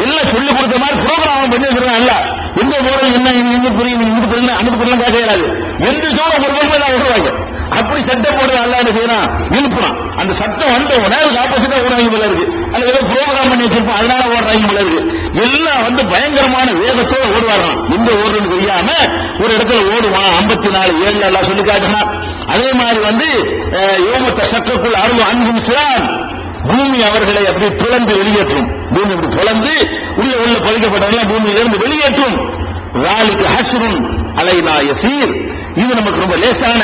எல்லாம் சொல்லி கொடுத்த மாதிரி புரோகிராம் பண்ணி வச்சிருக்காங்க. அல்ல எந்த போறது என்ன, இங்க புரியுது, இங்க புரியல, அங்க புரியல கேட்க இயலாது. எந்த சோழ ஒரு பொருள் தான் ஓடுவாங்க. அப்படி சட்டம் போடுறது அல்ல என்ன செய்யணும், எழுப்பணும். அந்த சட்டம் வந்தவன அதுக்கு ஆப்போசிட்டா ஓடுவாங்க போல இருக்கு. அது ஏதோ புரோகிராம் பண்ணி வச்சிருப்போம், அதனால ஓடுறாங்க போல இருக்கு. எல்லாம் பயங்கரமான வேகத்தோடு ஓடுவாராம். எந்த ஓடுன்னு தெரியாம ஒரு இடத்துல ஓடுவான். 54:7 எல்லாம் சொல்லி காட்டுனா. அதே மாதிரி யோமத்த சக்கக்குள் அருள் அன்பும் சிறான், பூமி அவர்களை அப்படி பிளந்து வெளியேற்றும். பூமி அப்படி பிளந்து உள்ள பழிக்கப்பட்டவர்கள் பூமியிலிருந்து வெளியேற்றும். ராலிக்கு ஹஸ்ருன் அலைனா யசீர், இது நமக்கு ரொம்ப லேசான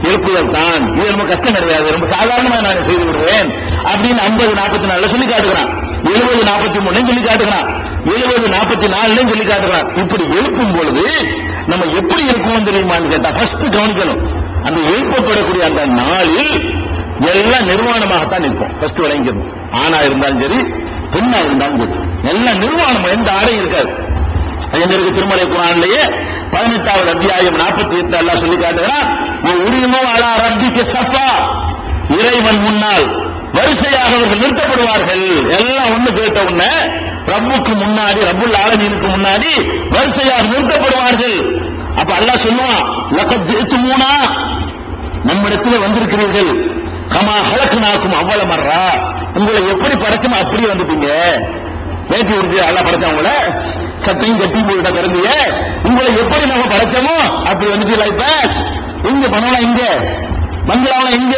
எழுப்புதல் தான், இது ரொம்ப கஷ்டம் கிடையாது, ரொம்ப சாதாரணமா நான் செய்து விடுவேன் அப்படின்னு 50-44 சொல்லி காட்டுகிறான். 70-43 சொல்லி காட்டுகிறான். 70-44 சொல்லி காட்டுகிறான். இப்படி எழுப்பும் பொழுது நம்ம எப்படி இருக்கும் தெரியுமான்னு கேட்டா, ஃபர்ஸ்ட் கவனிக்கணும், அந்த எழுப்பப்படக்கூடிய அந்த நாளில் எல்லாம் நிர்வாணமாகத்தான் இருக்கும். ஃபர்ஸ்ட் விளங்கிடும். ஆணா இருந்தாலும் சரி, பெண்ணா இருந்தாலும் சரி, எல்லாம் நிர்வாணம், எந்த ஆடையும் இருக்காது. எங்க இருக்கு திருமலை குர்ஆன்லயே 18வது அத்தியாயம் 48 அல்லாஹ் சொல்லி காட்டுகிறான், உரிமோ அலா ரப்பிக ஸஃபா, இறைவன் முன்னால் வரிசையாக அவர்கள் நிறுத்தப்படுவார்கள். எல்லாம் ஒண்ணு கேட்ட உடனே ரப்புக்கு முன்னாடி, ரப்புல் ஆலமீனுக்கு முன்னாடி வரிசையாக நிறுத்தப்படுவார்கள். அப்ப அல்லாஹ் சொல்லுவான், லகத் ஜிஅ்துமூனா, நம்மிடத்தில் வந்திருக்கிறீர்கள், கமா ஹலக்னாக்கும் அவ்வளவு மர்ரா, உங்களை எப்படி படைச்சோம் அப்படியே வந்துட்டீங்க. பேச்சு உறுதி அல்லாஹ் படைச்சவங்கள சட்டையும் கட்டி போயிட்ட பிறந்தீங்க, உங்களை எப்படி நம்ம படைச்சோமோ அப்படி வந்துட்டீங்களா. இப்ப எங்க பணம் எங்க, மங்களாவளம் எங்க,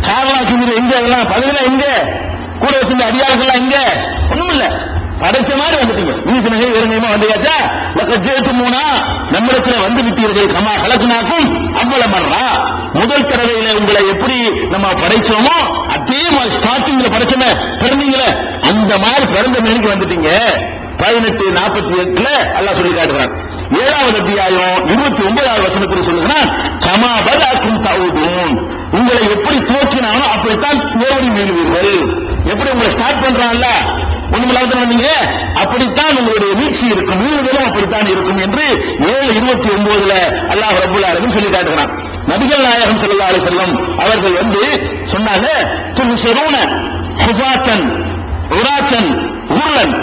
காவலா செஞ்சது எங்க, எல்லாம் பதில எங்க, கூட வச்சிருந்த அடியாளர்கள்லாம் எங்க, ஒண்ணும் இல்ல, படைச்ச மாதிரி வந்துட்டீங்க. வீசனகை வெறுமையுமா வந்தியாச்சா, லக்கஜேத்துமூனா, நம்மிடத்துல வந்து விட்டீர்கள், கமா கலக்குனாக்கும் அவ்வளவு மர்ரா, முதல் தடவையில உங்களை எப்படி நம்ம படைச்சோமோ அதே மாதிரி ஸ்டார்டிங்ல படைச்சோமே பிறந்தீங்களே, அந்த மாதிரி பிறந்த மேலுக்கு வந்துட்டீங்க. 18:48 அல்லாஹ் சொல்லி காட்டுறான். 7வது அத்தியாயம் 29வது வசனத்தில் சொல்லுகிறான், கமா பதாக்கும் தஊதுன், உங்களை எப்படி துவக்கினானோ அப்படித்தான் மறுபடி மீள்வீர்கள். எப்படி உங்களை ஸ்டார்ட் பண்றான்ல, ஒண்ணுமில்லாத வந்தீங்க, அப்படித்தான் உங்களுடைய வீழ்ச்சி இருக்கும், மீள்வதும் அப்படித்தான் இருக்கும் என்று 7:29 அல்லாஹ் ரப்பல் ஆலமீன் சொல்லி காட்டுகிறான். நபிகள் நாயகம் ஸல்லல்லாஹு அலைஹி வஸல்லம் அவர்கள் சொன்னாங்க, துன்ஷரூன ஹுஃபாத்தன் உராத்தன் உர்லன்,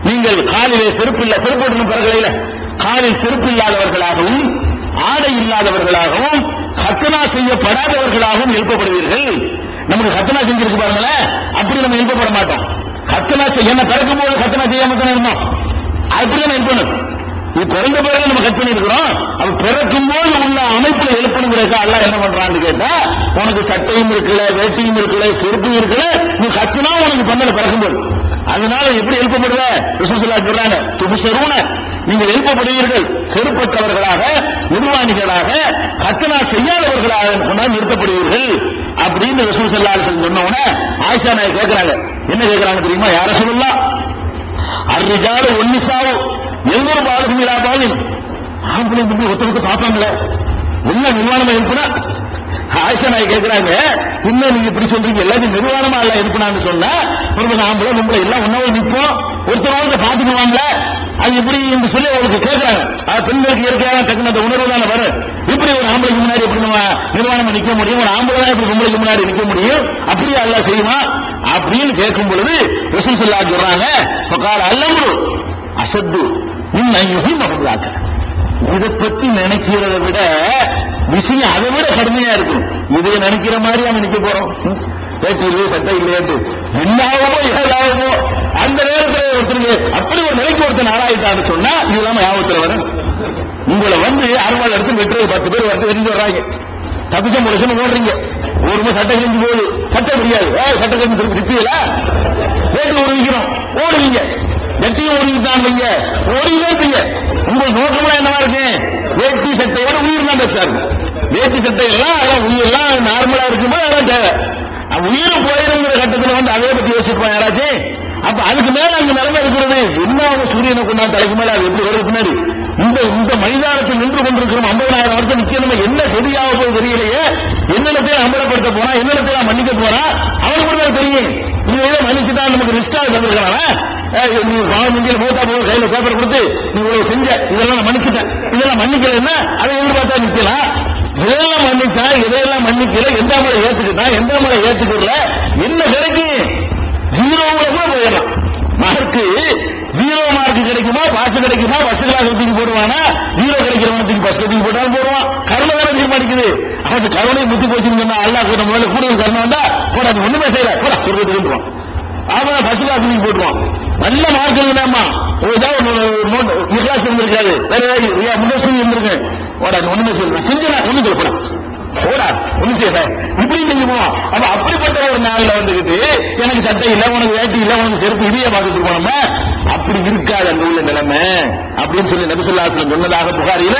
நீங்கள் காலிலே செருப்பில்லை, செருப்பு பிறகுல காலில் செருப்பு இல்லாதவர்களாகவும் ஆடை இல்லாதவர்களாகவும் ஹத்னா செய்யப்படாதவர்களாகவும் எழுப்பப்படுவீர்கள். நமக்கு ஹத்னா செஞ்சிருக்கு பாருங்களேன், அப்படி நம்ம எழுப்பப்பட மாட்டோம். ஹத்னா செய்ய பிறக்கும் போது ஹத்னா செய்யாம தானே இருந்தோம், அப்படிதான் எழுப்பணும். இது பிறந்த பிறகு நம்ம கற்பனை இருக்கிறோம். அவன் பிறக்கும் போது உள்ள அமைப்புல எழுப்பணுங்கிறக்கா அல்லாஹ் என்ன பண்றான்னு கேட்டா, உனக்கு சட்டையும் இருக்கல, வேட்டியும் இருக்கல, செருப்பும் இருக்கல, நீ கத்துனா உனக்கு பண்ணல பிறக்கும்போது. அதனால எப்படி எழுப்பப்படுவ ரசூல் சொல்றாங்க, துபுஷரூன, நீங்கள் எழுப்பப்படுவீர்கள் செருப்பற்றவர்களாக, நிர்வாணிகளாக, கத்தனா செய்யாதவர்களாக கொண்டாந்து நிறுத்தப்படுவீர்கள் அப்படின்னு ரசூல் ஸல்லல்லாஹு அலைஹி வஸல்லம் சொன்ன உடனே ஆயிஷா நாயகி கேட்கிறாங்க, என்ன கேட்கிறாங்க தெரியுமா, யா ரசூலுல்லாஹ், அர்ரிஜாலு வன்னிசாவு எல்லோரும் பாலுக்கும் இலாபாலின், ஆம்பளை தம்பி ஒருத்தருக்கு பார்ப்பாங்களே, என்ன நிர்வாணமா எழுப்புனா ஆயிஷா நாய் கேட்கிறாங்க, இன்னும் நீங்க இப்படி சொல்றீங்க, எல்லாத்தையும் நிர்வாணமா எல்லாம் இருப்பினான்னு சொன்னா ஒரு ஆம்பளை பொம்பளை எல்லாம் ஒன்னாவது நிற்போம், ஒருத்தரோட பாத்துக்குவாங்கல, அது இப்படி என்று சொல்லி அவருக்கு கேட்கிறாங்க. பெண்களுக்கு இயற்கையான டக்குனு அந்த உணர்வு தானே வரும். இப்படி ஒரு ஆம்பளைக்கு முன்னாடி எப்படி நம்ம நிர்வாணமா நிக்க முடியும், ஒரு ஆம்பளை தான் இப்படி பொம்பளைக்கு முன்னாடி நிக்க முடியும், அப்படியே அல்லாஹ் செய்வான் அப்படின்னு கேட்கும் பொழுது ரசூல் ஸல்லல்லாஹு அலைஹி சொல்றாங்க, ஃபகால அல்லம்ரு அஷத்து மின் அய்யுஹிம் மஹ்லாக. இதை பத்தி நினைக்கிறத விட விஷயம் அதை விட கடுமையா இருக்கும். இதை நினைக்கிற மாதிரி அவன் நிக்க போறோம், வேட்டி இல்லையே சட்டை இல்லையாட்டு என்னாவோ ஏதாவோ அந்த நேரத்தில் ஒருத்தருக்கு அப்படி ஒரு நிலைக்கு ஒருத்தர் ஆளாயிட்டான்னு சொன்னா இது இல்லாம யாபத்துல வரும். உங்களை வந்து அறுவாள் எடுத்து வெட்டுறது 10 பேர் வந்து எரிஞ்சு வர்றாங்க, தப்பிச்ச முறைச்சு ஓடுறீங்க, ஒரு சட்டை கிழிஞ்சு போகுது, சட்டை முடியாது, சட்டை கிழிஞ்சு திருப்பி திப்பியல வேட்டு உருவிக்கிறோம், ஓடுவீங்க, வெட்டியும் உருவிட்டாங்க, ஓடிதான் உங்கள் நோக்கமா என்னவா இருக்கு, வேட்டி சட்டையோட உயிர் தான் பேசாரு. வேட்டி சட்டை எல்லாம் உயிரெல்லாம் நார்மலா இருக்குமோ அதெல்லாம் தேவை, உயிரை போயிருங்கிற கட்டத்தில் வந்து அதை பத்தி யோசிச்சிருப்பான் யாராச்சும். அப்ப அதுக்கு மேல அங்க நிலைமை இருக்கிறது என்ன, சூரியனை கொண்டாந்து தலைக்கு மேல அது எப்படி வருது பின்னாடி இந்த மைதானத்தில் நின்று கொண்டிருக்கிறோம் 50,000 வருஷம் நிக்கணுமா, என்ன கெதியாக போய் தெரியலையே, என்னென்னத்தை அம்பலப்படுத்த போனா, என்னென்னத்தை மன்னிக்க போனா அவனுக்கு கூட தெரியும். இதை மன்னிச்சுட்டா நமக்கு ரிஸ்டா தந்துருக்கான், நீ வாங்கில மூத்தா போய் கையில பேப்பர் கொடுத்து நீ இவ்வளவு செஞ்ச, இதெல்லாம் நான் மன்னிச்சுட்டேன், இதெல்லாம் மன்னிக்கலன்னா அதை எதிர்பார்த்தா நிக்கலாம். இதெல்லாம் மன்னிச்சா இதையெல்லாம் மன்னிக்கல, எந்த முறை ஏத்துக்கிட்டா எந்த முறை ஏத்துக்கல, என்ன கிடைக்கும், 0 போயிடலாம். மார்க்கு 0 மார்க் கிடைக்குமா, பாஸ் கிடைக்குமா, ஃபர்ஸ்ட் கிளாஸ் தூக்கி போடுவானா, 0 கிடைக்கிறவனுக்கு ஃபர்ஸ்ட் தூக்கி போட்டாலும் போடுவான். கருணை தானே தீர்மானிக்குது. அவனுக்கு கருணை முத்தி போச்சுன்னு சொன்னா அல்லாஹ் கூட முதல்ல கூடுதல் கருணை வந்தா போட ஒண்ணுமே செய்யல, போட சொல்லிட்டு அவன் ஃபர்ஸ்ட் கிளாஸ் தூக்கி போட்டுவான். நல்ல மார்க் இல்லைன்னா ஏதாவது இஹ்லாஸ் இருந்திருக்காது, வேற முன்னேற்றம் இருந்திருக்கு, ஒண்ணுமே செய்யலாம், செஞ்சா ஒண்ணு சொல்லப்பட போடா ஒண்ணு செய்யல, இப்படி செஞ்சு போவோம். அப்ப அப்படிப்பட்ட ஒரு நாள்ல வந்துகிட்டு எனக்கு சட்டை இல்ல, உனக்கு வேட்டி இல்ல, உனக்கு செருப்பு இதையே பார்த்துட்டு போனோம், அப்படி இருக்காது அந்த உள்ள நிலைமை அப்படின்னு சொல்லி நபி ஸல்லல்லாஹு அலைஹி வஸல்லம் சொன்னதாக புகாரில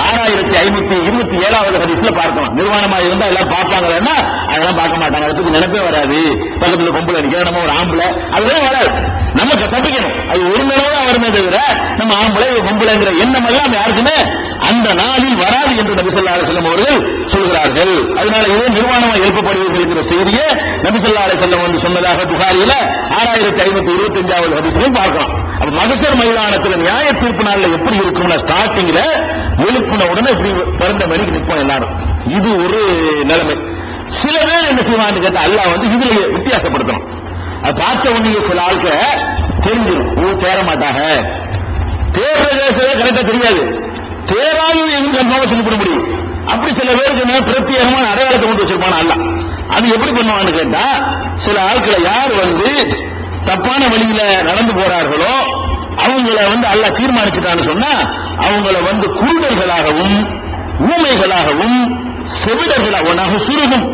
6527வது ஹதீஸ்ல பார்க்கலாம். நிர்வாணமா இருந்தா எல்லாம் பார்ப்பாங்கன்னா அதெல்லாம் பார்க்க மாட்டாங்க, அதுக்கு நினைப்பே வராது. பக்கத்துல பொம்பளை அடிக்க நம்ம ஒரு ஆம்பளை அதெல்லாம் வராது, நமக்கு தப்பிக்கணும். அது ஒரு நிலவு தான் வருமே தவிர நம்ம ஆம்பளை பொம்பளைங்கிற எண்ணம் எல்லாம் யாருக்குமே அந்த நாளில் வராது என்று நபி ஸல்லல்லாஹு அலைஹி வஸல்லம் அவர்கள் சொல்கிறார்கள். அதனால இது நிர்வாணமா எழுப்பப்படுவீர்கள் செய்தியை நபி ஸல்லல்லாஹு அலைஹி வஸல்லம் வந்து சொன்னதாக புகாரில 6525வது ஹதீஸ்லையும் பார்க்கலாம். அப்ப மஹ்ஷர் மைதானத்தில் நியாய தீர்ப்பு நாள்ல எப்படி இருக்கும்னா ஸ்டார்டிங்ல எழுப்பின உடனே இப்படி பிறந்த மணிக்கு நிற்போம் எல்லாரும். இது ஒரு நிலைமை. சில பேர் என்ன செய்வான்னு கேட்டா அல்லாஹ் வந்து இதுல வித்தியாசப்படுத்தணும். அது பார்த்த உடனே சில ஆளுக்க தெரிஞ்சிடும், தேர மாட்டாங்க, தேர்ற கேசவே கரெக்டா தெரியாது, தேராது எதுவும் கன்ஃபார்மா சொல்லிவிட முடியும். அப்படி சில பேருக்கு என்ன பிரத்யேகமான அடையாளத்தை கொண்டு வச்சிருப்பான அல்லாஹ். அது எப்படி பண்ணுவான்னு கேட்டா சில ஆட்களை யார் வந்து தப்பான வழியில நடந்து போறார்களோ அவங்கள வந்து அல்லாஹ் தீர்மானிச்சுட்டான்னு சொன்னா அவங்கள வந்து குருடர்களாகவும் ஊமைகளாகவும் செவிடர்களாகவும் சுருகும்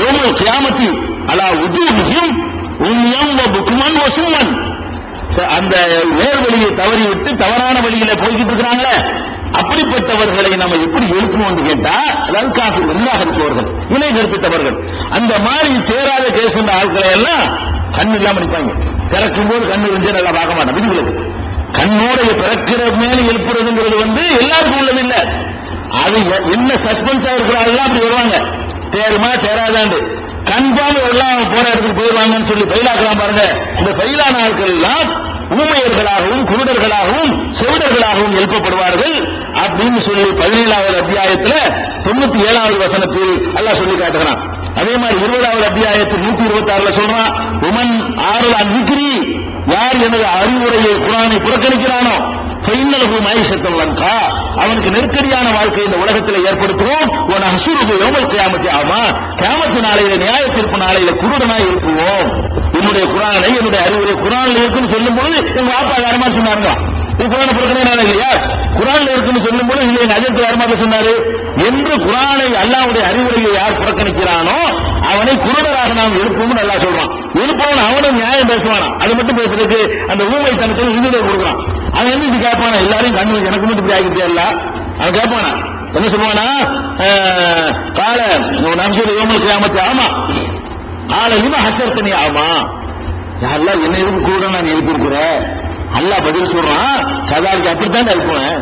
யௌமுல் கியாமத்தி அலா உஜூஹிஹிம் உம்யம் வ புக்மன் வ சும்மன். அந்த நேர்வழியை தவறிவிட்டு தவறான வழியில போய்கிட்டு இருக்கிறாங்களே அப்படிப்பட்டவர்களை நம்ம எப்படி எழுப்பணும்னு கேட்டா அதாவது காஃபிர் நிராகரிப்பவர்கள், இணை கற்பித்தவர்கள், அந்த மாதிரி தேராத கேசுன்ற ஆட்களை எல்லாம் கண் இல்லாம நிற்பாங்க. பிறக்கும் போது கண்ணு வந்து நல்லா பார்க்க மாட்டோம். விதிகளுக்கு கண்ணோட பிறக்கிற மேல எழுப்புறதுங்கிறது வந்து எல்லாருக்கும் உள்ளது இல்ல. அது என்ன சஸ்பென்ஸா இருக்கிறார்கள் அப்படி வருவாங்க, தேருமா தேராதாண்டு கன்ஃபார்ம் எல்லாம் போற இடத்துக்கு போயிடுவாங்கன்னு சொல்லி ஃபெயிலாக்கலாம் பாருங்க. இந்த ஃபெயிலான ஆட்கள் எல்லாம் ஊமையர்களாகவும் குருடர்களாகவும் செவிடர்களாகவும் எழுப்பப்படுவார்கள் அப்படின்னு சொல்லி 17வது அத்தியாயத்துல 97வது வசனத்தில் அல்லாஹ் சொல்லி காட்டுகிறான். அதே மாதிரி 20வது அத்தியாயத்தில் 126ல சொல்றான், உமன் ஆறுல அன்விக்ரி, யார் எனது அறிவுரையை குர்ஆனை புறக்கணிக்கிறானோ ஃபைன்னலஹு மஈஷத்தன் லன்கா, அவனுக்கு நெருக்கடியான வாழ்க்கை இந்த உலகத்தில் ஏற்படுத்துவோம். உன ஹஷுருஹு யௌமல் கியாமத்தி ஆமா, கியாமத் நாளையில நியாய தீர்ப்பு நாளையில குருடனாய் எழுப்புவோம். என்னுடைய குர்ஆனை என்னுடைய அறிவுரை குர்ஆன்ல இருக்குன்னு சொல்லும் பொழுது எங்க அப்பா யாரமா சொன்னாங்க, குர்ஆனை புறக்கணிக்கிறானே இல்லையா, குர்ஆன்ல இருக்குன்னு சொல்லும் பொழுது இல்லை அஜத்து யாரமாக சொன்னாரு என்று குர்ஆனை அல்லாஹ்வுடைய அறிவுரையை யார் புறக்கணிக்கிறானோ அவனை குருடராக நாம் எழுப்புவோம்னு அல்லாஹ் சொல்றான். எழுப்பவன் அவனும் நியாயம் பேசுவானா, அது மட்டும் பேசுறதுக்கு அந்த ஊமைத்தனத்தில் விதிகளை கொடுக்குறான். அவன் என்ன கேட்பானா, எல்லாரையும் கண்ணு எனக்கு மட்டும் இப்படி ஆகிட்டே இல்ல, அவன் கேட்பானா என்ன சொல்லுவானா, கால நம்சூர் யௌமுல் கியாமத்தி ஆமா கால லிம ஹஸர்தனி ஆமா, யாரெல்லாம் என்ன எதுக்கு கூட நான் எழுப்பியிருக்கிற அல்லாஹ் பதில் சொல்றான், கதாலிக்கு அப்படித்தான் எழுப்புவேன்,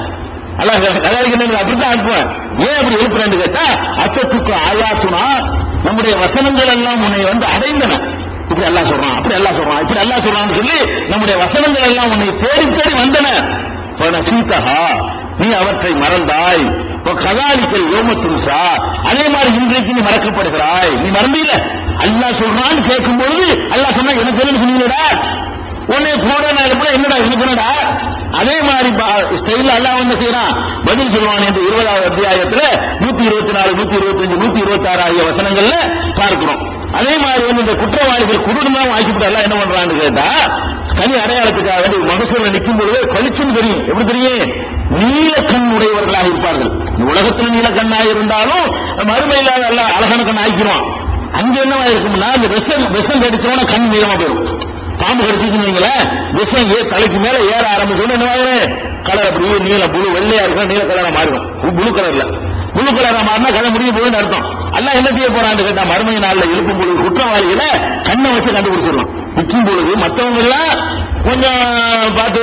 அல்லாஹ் கதாலிக்கணும் அப்படித்தான் அனுப்புவேன். ஏன் அப்படி எழுப்புறேன்னு கேட்டா, அச்சத்துக்கு ஆயாத்துனா நம்முடைய வசனங்கள் எல்லாம் உன்னை வந்து அடைந்தன. இப்படி அல்லாஹ் சொல்றான், அப்படி அல்லாஹ் சொல்றான், இப்படி அல்லாஹ் சொல்றான்னு சொல்லி நம்முடைய வசனங்கள் எல்லாம் உன்னை தேடி தேடி வந்தன. சீதஹா, நீ அவற்றை மறந்தாய். கதாலிக்கல் யோமத்துன்சா, அதே மாதிரி இன்றைக்கு நீ மறக்கப்படுகிறாய். நீ மறந்தீல, அல்லாஹ் சொல்றான்னு கேட்கும் பொழுது அல்லாஹ் சொன்னா எனக்கு என்ன சொன்னீங்கடா, உன்னை கூட என்னடா எனக்கு என்னடா. அதே மாதிரி ஸ்டைல் அல்லாஹ் என்ன செய்யறான், பதில் சொல்லுவான் என்று 20வது அத்தியாயத்துல 124, 125, 126 ஆகிய வசனங்கள்ல பார்க்கிறோம். அதே மாதிரி வந்து இந்த குற்றவாளிகள் குருடுதான் ஆக்கிவிட்டு எல்லாம் என்ன பண்றான்னு கேட்டா, தனி அடையாளத்துக்காக வேண்டி மகசூல நிற்கும் பொழுது கழிச்சுன்னு தெரியும். எப்படி தெரியும்? நீல கண் உடையவர்களாக இருப்பார்கள். உலகத்தில் நீல கண்ணாக இருந்தாலும் மறுமையில எல்லாம் அழகான கண் ஆக்கிடுவான். அங்க என்னவா இருக்கும்னா, அந்த விஷம் கடிச்சவன கண் நீளமா போயிடும். பாம்பு கடிச்சிருக்கீங்களா, விஷம் தலைக்கு மேல ஏற ஆரம்பிச்சோன்னு என்னவாயிரு, கலர் அப்படியே நீல புழு வெள்ளையா இருக்கும், நீல கலரா மாறிடும். புழு கலர்ல புழு கலரா மாறினா கதை முடிய போகுதுன்னு அர்த்தம். எல்லாம் என்ன செய்ய போறான்னு கேட்டா, மறுமை நாள்ல எழுப்பும் பொழுது குற்றவாளிகளை கண்ணை வச்சு கண்டுபிடிச்சிடலாம். நிற்கும் பொழுது மற்றவங்க எல்லாம் கொஞ்சம் பார்த்து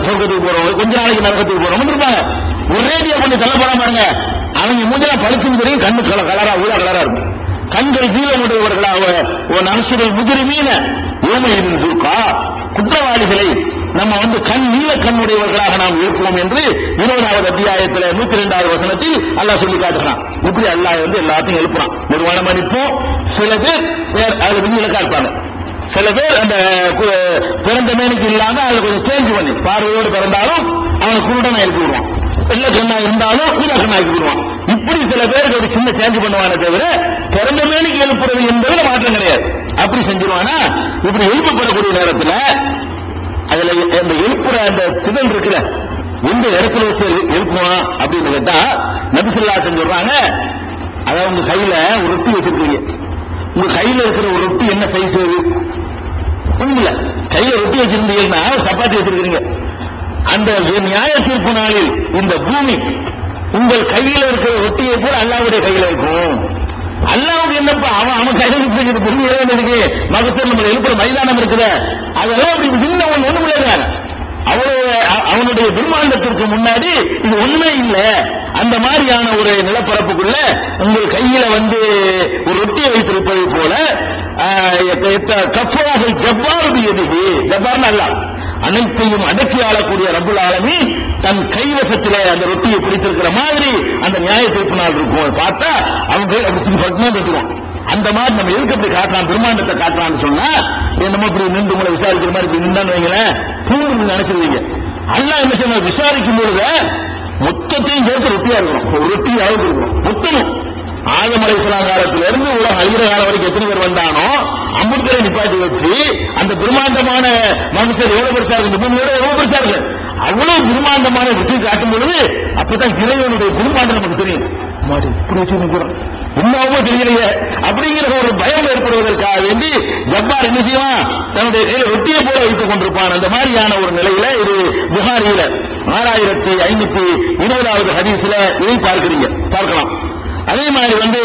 சொர்க்கத்துக்கு போறவங்க, கொஞ்ச நாளைக்கு நரகத்துக்கு போறவங்க இருப்பாங்க. ஒரேடியா கொஞ்சம் தள்ளப்படாம பாருங்க, அவங்க மூஞ்செல்லாம் பளிச்சுன்னு தெரியும், கண்ணு கலரா ஊதா கலரா இருக்கும். கண்கள் தீவிரமுடையவர்களாக ஒரு நரசுகள் முதிரிமீன ஓமையின் சுல்கா, குற்றவாளிகளை நம்ம வந்து கண் நீல கண்ணுடையவர்களாக நாம் இருப்போம் என்று 20வது அத்தியாயத்தில் 102வது வசனத்தில் அல்லாஹ் சொல்லி காட்டுகிறான். இப்படி அல்லாஹ் வந்து எல்லாத்தையும் எழுப்புறான். நிர்வாணமா நிற்போம். சில பேர் அதுல விதிவிலக்கா இருப்பாங்க. சில பேர் அந்த பிறந்த மேனிக்கு இல்லாம அதுல கொஞ்சம் சேஞ்ச் பண்ணி பார்வையோடு பிறந்தாலும் அவனை குருடனா எழுப்பி விடுவான். வெள்ளை கண்ணா இருந்தாலும் நீல கண்ணா ஆக்கி விடுவான். இப்படி சில பேருக்கு ஒரு சின்ன சேஞ்ச் பண்ணுவானே தவிர பிறந்த மேனிக்கு எழுப்புறது என்பதுல மாற்றம் கிடையாது. அப்படி செஞ்சிருவானா, இப்படி எழுப்பப்படக்கூடிய நேரத்தில் அதுல அந்த எழுப்புற அந்த திடல் இருக்குல்ல, எந்த இடத்துல வச்சு எழுப்புவான் அப்படின்னு கேட்டா, நபி ஸல்லல்லாஹு அலைஹி வஸல்லம் சொல்றாங்க, அதாவது உங்க கையில ஒரு ரொட்டி வச்சிருக்கீங்க. உங்க கையில இருக்கிற ஒரு ரொட்டி என்ன சைஸ்? ஒண்ணும் இல்ல, கையில ரொட்டி வச்சிருந்தீங்கன்னா ஒரு சப்பாத்தி வச்சிருக்கீங்க. அந்த நியாய தீர்ப்பு நாளில் இந்த பூமி உங்கள் கையில இருக்கிற ரொட்டியை போல அல்லாஹ்வுடைய கையில இருக்கும். அல்லாஹ்வுக்கு என்னப்பா, அவன் கையில இருக்கிற பூமி இருக்கு, மகசூல் நம்ம எழுப்புற மைதானம் இருக்குது, அதெல்லாம் அப்படி சின்ன ஒண்ணு விளையாடுறாங்க. அவனுடைய பிரம்மாண்டத்திற்கு முன்னாடி இது ஒண்ணுமே இல்லை. அந்த மாதிரியான ஒரு நிலப்பரப்புக்குள்ள உங்கள் கையில வந்து ஒரு ரொட்டியை வைத்திருப்பதை போல கஃபாஹுல் ஜப்பார் பியதிஹி, ஜப்பார்னு அல்லாஹ் அனைத்தையும் அடக்கி ஆளக்கூடிய ரப்புல் ஆலமீன் தன் கைவசத்திலே அந்த ரொட்டியை பிடித்திருக்கிற மாதிரி அந்த நியாய தீர்ப்பு நாள் இருக்கும். பார்த்தா அவங்க அப்படி பட்னா கட்டுவான். அந்த மாதிரி நம்ம எதுக்கு அப்படி காட்டுறான், பிரம்மாண்டத்தை காட்டுறான்னு சொன்னா, என்னமோ இப்படி நின்று உங்களை விசாரிக்கிற மாதிரி இப்படி நின்றான்னு வைங்களேன், பூர்ணம் நினைச்சிருவீங்க. அல்லாஹ் என்ன செய்ய விசாரிக்கும் பொழுது மொத்தத்தையும் சேர்த்து ரொட்டியா இருக்கணும், ஒரு ரொட்டியாவது இருக்கணும் மொத்தமும். ஆதம் அலைஹிஸ்ஸலாம் காலத்திலிருந்து உலகம் அழிகிற காலம் வரைக்கும் எத்தனை பேர் வந்தானோ அம்புட்களை நிப்பாட்டி வச்சு அந்த பிரம்மாண்டமான மனுஷர் எவ்வளவு பெருசா இருக்கு, பூமியோட எவ்வளவு பெருசா இருக்கு, அவ்வளவு பிரம்மாண்டமான வெற்றி காட்டும் பொழுது அப்பதான் இறைவனுடைய பிரம்மாண்டம் நமக்கு தெரியும். இப்படி வச்சு இன்னமும் தெரியலையே அப்படிங்கிற ஒரு பயம் ஏற்படுவதற்காக வேண்டி ஜப்பார் என்ன செய்வான், தன்னுடைய கையில ரொட்டியை போல வைத்துக் கொண்டிருப்பான். அந்த மாதிரியான ஒரு நிலையில இது புகாரியில 6520வது ஹதீஸ்ல இதை பார்க்கலாம். அதே மாதிரி வந்து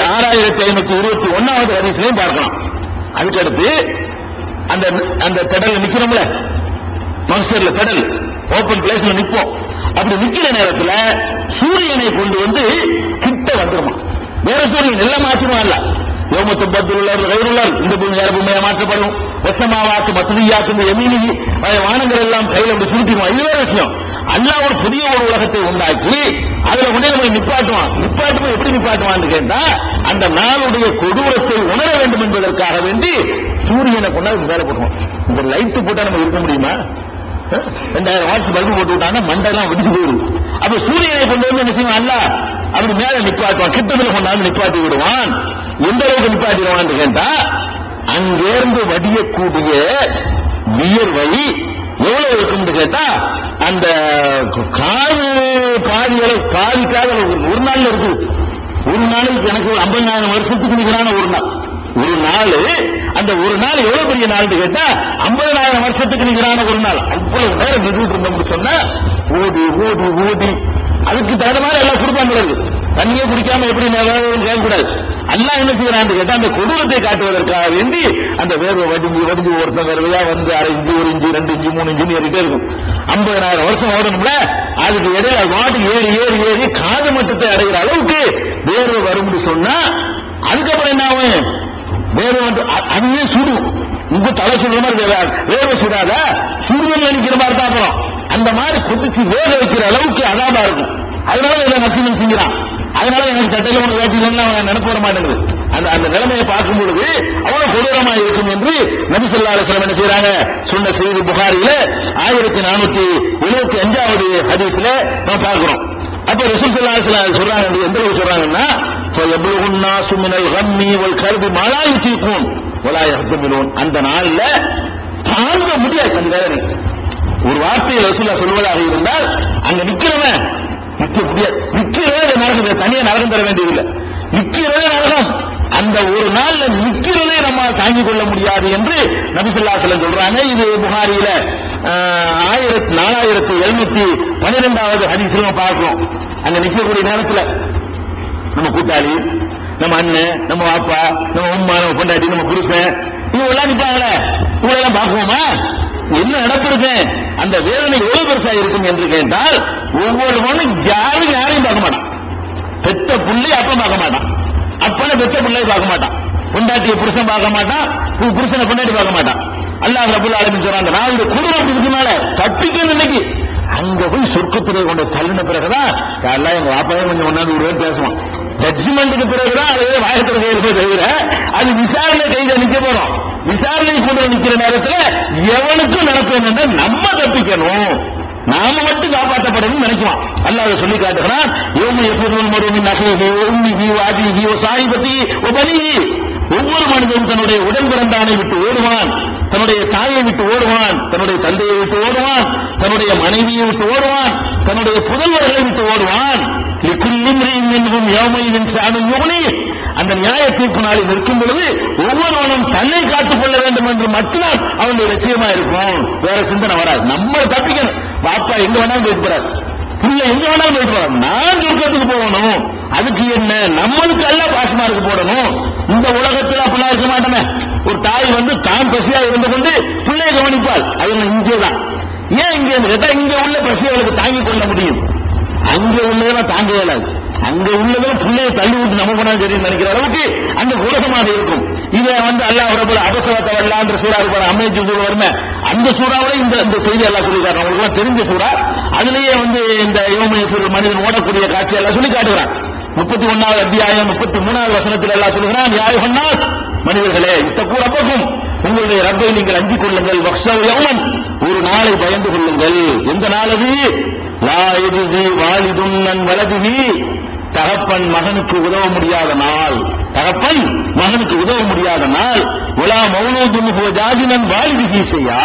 6521வது ஹதீஸ்லயும் பார்க்கலாம். அதுக்கடுத்து அந்த திடல் நிக்கிறோம்ல, மஹ்ஷர்ல திடல் ஓபன் பிளேஸ்ல நிற்போம். அப்படி நிக்கிற நேரத்தில் சூரியனை கொண்டு வந்து கிட்ட வந்துருமா, வேற சூரியன் எல்லாம் மாற்றிடுவான்ல. யோமத்து பத்துள்ளார் கைருள்ளார், இந்த பூமி வேற பூமியா மாற்றப்படும். வசமாவாக்கு மத்துதியாக்கு எமீனி, வானங்கள் எல்லாம் கையில அப்படி சுருட்டிடுவான். இது வேற விஷயம். அல்லாஹ் ஒரு புதிய ஒரு உலகத்தை உண்டாக்கி அதுல கொண்டே நம்ம நிப்பாட்டுவான். எப்படி நிப்பாட்டுவான்னு கேட்டா, அந்த நாளுடைய கொடூரத்தை உணர வேண்டும் என்பதற்காக வேண்டி சூரியனை கொண்டாந்து மேல போட்டுவான். இந்த லைட்டு போட்டா நம்ம இருக்க முடியுமா? 2000 வாட்ஸ் பல்பு போட்டு விட்டாங்கன்னா மண்டெல்லாம் வெடிச்சு போயிடும். அப்ப சூரியனை கொண்டு வந்து என்ன செய்வான் அல்லாஹ், அப்படி மேல நிப்பாட்டுவான், கிட்டத்தில் கொண்டாந்து நிப்பாட்டி விடுவான். எந்த அளவுக்கு நிப்பாட்டிடுவான்னு கேட்டா, அங்கிருந்து வடியக்கூடிய வியர்வை எவ்வளவு இருக்குன்னு கேட்டா, அந்த பாதிக்காக ஒரு நாள்ல இருக்குது. ஒரு நாளைக்கு எனக்கு 50,000 வருஷத்துக்கு நிகரான ஒரு நாள். அந்த ஒரு நாள் எவ்வளவு பெரிய நாள் கேட்டா 50,000 வருஷத்துக்கு நிகரான ஒரு நாள். அவ்வளவு நேரம் நின்றுட்டு இருந்தோம்னு சொன்னா ஓடி ஓடி ஓடி அதுக்கு தகுந்த மாதிரி எல்லாம் கொடுப்பாங்க. தண்ணியே குடிக்காம எப்படி கேட்கக்கூடாது. அல்லாஹ் என்ன செய்யறான்னு கேட்டா, அந்த கொடூரத்தை காட்டுவதற்காக வேண்டி அந்த வேர்வை வடிஞ்சு வடிஞ்சு ஒருத்தன் வேர்வையா வந்து 1/2 இன்ச்சு 1 இன்ச்சு 2 இன்ச்சு 3 இன்ச்சு ஏறிட்டே இருக்கும். 50,000 வருஷம் ஓடணும்ல, அதுக்கு இடையில வாட்டி ஏறி ஏறி ஏறி காது மட்டத்தை அடைகிற அளவுக்கு வேர்வை வரும்னு சொன்னா அதுக்கப்புறம் என்ன ஆகும்? வேர்வை அதுவே சுடும். உங்க தலை சுடுற மாதிரி வேர்வை சுடாத, சுடுதல் நினைக்கிற மாதிரி தான். அப்புறம் அந்த மாதிரி கொதிச்சு வேக வைக்கிற அளவுக்கு அதாபா இருக்கும். அதனால இதை நசினம் செஞ்சான். அதனால எனக்கு சட்டையில ஒன்று வேட்டிலாம் நினைப்பு வர மாட்டேங்குது. அந்த நிலைமையை பார்க்கும் பொழுது அவ்வளவு கொடூரமா இருக்கும் என்று நபி ஸல்லல்லாஹு அலைஹி வஸல்லம் என்ன செய்யறாங்க சொன்ன செய்தி புகாரில 1475வது ஹதீஸ்ல நம்ம பார்க்கிறோம். அப்ப ரசூல் ஸல்லல்லாஹு அலைஹி வஸல்லம் சொல்றாங்க, எந்த அளவுக்கு சொல்றாங்கன்னா ஃபயப்லுகுன் நாசு மினல் கம்மி வல் கர்பி மா லா யுதீகூன் வலா யஹ்தமிலூன். அந்த நாள்ல தாங்க முடியாது அந்த வேதனை. ஒரு வார்த்தையை ரசூலுல்லாஹ் சொல்வதாக இருந்தால் அங்க நிக்கிறவன் நிக்க முடியாது. நிக்கிறதே நரகம், தனியா நரகம் தர வேண்டியதில்லை. நிக்கிறதே நரகம். அந்த ஒரு நாள்ல நிக்கிறதே நம்ம தாங்கிக் கொள்ள முடியாது என்று நபி ஸல்லல்லாஹு அலைஹி வஸல்லம் சொல்றாங்க. இது புகாரியில 4712வது ஹதீஸ்ல நம்ம பார்க்கிறோம். அங்க நிக்கக்கூடிய நேரத்துல நம்ம கூட்டாளி, நம்ம அண்ணன், நம்ம அப்பா, நம்ம உம்மா, நம்ம பொண்டாட்டி, நம்ம புருஷன் இவங்க எல்லாம் நிப்பாங்களே, இவங்க எல்லாம் பார்க்குவோமா? என்ன நடப்பிருக்கு? அந்த வேதனை எவ்வளவு பெருசா இருக்கும் என்று கேட்டால் ஒவ்வொருவனும் யாரையும் பார்க்க மாட்டான். பெத்த புள்ளை அப்பன் பார்க்க மாட்டான், அப்பனை பெத்த பிள்ளை பார்க்க மாட்டான், பொண்டாட்டியை புருஷன் பார்க்க மாட்டான், புருஷனை பொண்டாட்டி பார்க்க மாட்டான். அல்லாஹ் ரப்பல் ஆலமீன் சொல்றாங்க, நான் இந்த குடும்பம் இதுக்குனால தப்பிக்கணும். இன்னைக்கு அங்க போய் சொர்க்கத்திலே கொண்டு தள்ளின பிறகுதான் எல்லாம் எங்க வாப்பாவே கொஞ்சம் ஒன்னாந்து விடுவேன் பேசுவான். ஜட்ஜ்மெண்ட்டுக்கு பிறகுதான் அது வாயத்திற்கு இருப்பே தவிர அது விசாரணை கையில நிக்க போறோம். விசாரணை கொண்டு நிக்கிற நேரத்தில் எவனுக்கும் நடக்கும், நம்ம தப்பிக்கணும், நாம மட்டும் காப்பாற்றப்படணும் நினைக்குவான். அல்லாஹ் சொல்லி காட்டுகிறான், ஒவ்வொரு மனிதனும் தன்னுடைய உடன் பிறந்தானை விட்டு ஓடுவான், தன்னுடைய தாயை விட்டு ஓடுவான், தன்னுடைய தந்தையை விட்டு ஓடுவான், தன்னுடைய மனைவியை விட்டு ஓடுவான், தன்னுடைய புதல்வர்களை விட்டு ஓடுவான். அந்த நியாய தீர்ப்பு நாளில் நிற்கும் பொழுது ஒவ்வொருவனும் தன்னை காத்துக் கொள்ள வேண்டும் என்று மட்டும்தான் அவனுடைய லட்சியமா இருக்கும். வேற சிந்தனை வராது. நம்ம தப்பிக்கணும். பாப்பா எங்க வேணாலும் போயிட்டு போறாரு, பிள்ளை எங்க வேணாலும் போயிட்டு போறாரு, நான் சொர்க்கத்துக்கு போகணும். அதுக்கு என்ன, நம்மளுக்கு எல்லாம் பாஸ்மார்க்கு போடணும். இந்த உலகத்தில் அப்படிலாம் இருக்க மாட்டேன். ஒரு தாய் தான் பசியா இருந்து கொண்டு பிள்ளையை கவனிப்பாள். அது இங்கேதான். ஏன் இங்கே கேட்டா இங்க உள்ள பசியை அவளுக்கு தாங்கிக் கொள்ள முடியும், அங்கே உள்ளதெல்லாம் தாங்க இயலாது. அங்க உள்ளதும் பிள்ளையை தள்ளி விட்டு நம்ம போனாலும் தெரியும் நினைக்கிற அளவுக்கு அந்த உலகமாக இருக்கும். இதை அல்லாஹ் ரப்பல் அபஸவத வல்லான்ற சூரா இருப்பாரு, அம்மைஜு சூரா வருமே, அந்த சூறாவில இந்த செய்தி எல்லாம் சொல்லி காட்டுறாங்க. உங்களுக்கு தெரிஞ்ச சூறா, அதுலயே இந்த யௌமயஃபிர் மனிதன் ஓடக்கூடிய காட்சி எல்லாம் சொல்லி காட்டுகிறான். 31வது அத்தியாயம் 33வது வசனத்தில் எல்லாம் சொல்லுகிறான், யா அய்யுஹன்னாஸ், மனிதர்களே, இத்தகு ரப்பக்கும், உங்களுடைய ரப்பை நீங்கள் அஞ்சிக் கொள்ளுங்கள், வக்ஷவ் யௌமன், ஒரு நாளை பயந்து கொள்ளுங்கள். எந்த நாள் அது? லா யஜ்ஸி வாலிதுன் அன் வலதிஹி, தகப்பன் மகனுக்கு உதவ முடியாத நாள், தகப்பன் மகனுக்கு உதவ முடியாத நாள். வலா மௌலூதுன் ஹுவ ஜாஜினன் வாலிதிஹி ஷையா,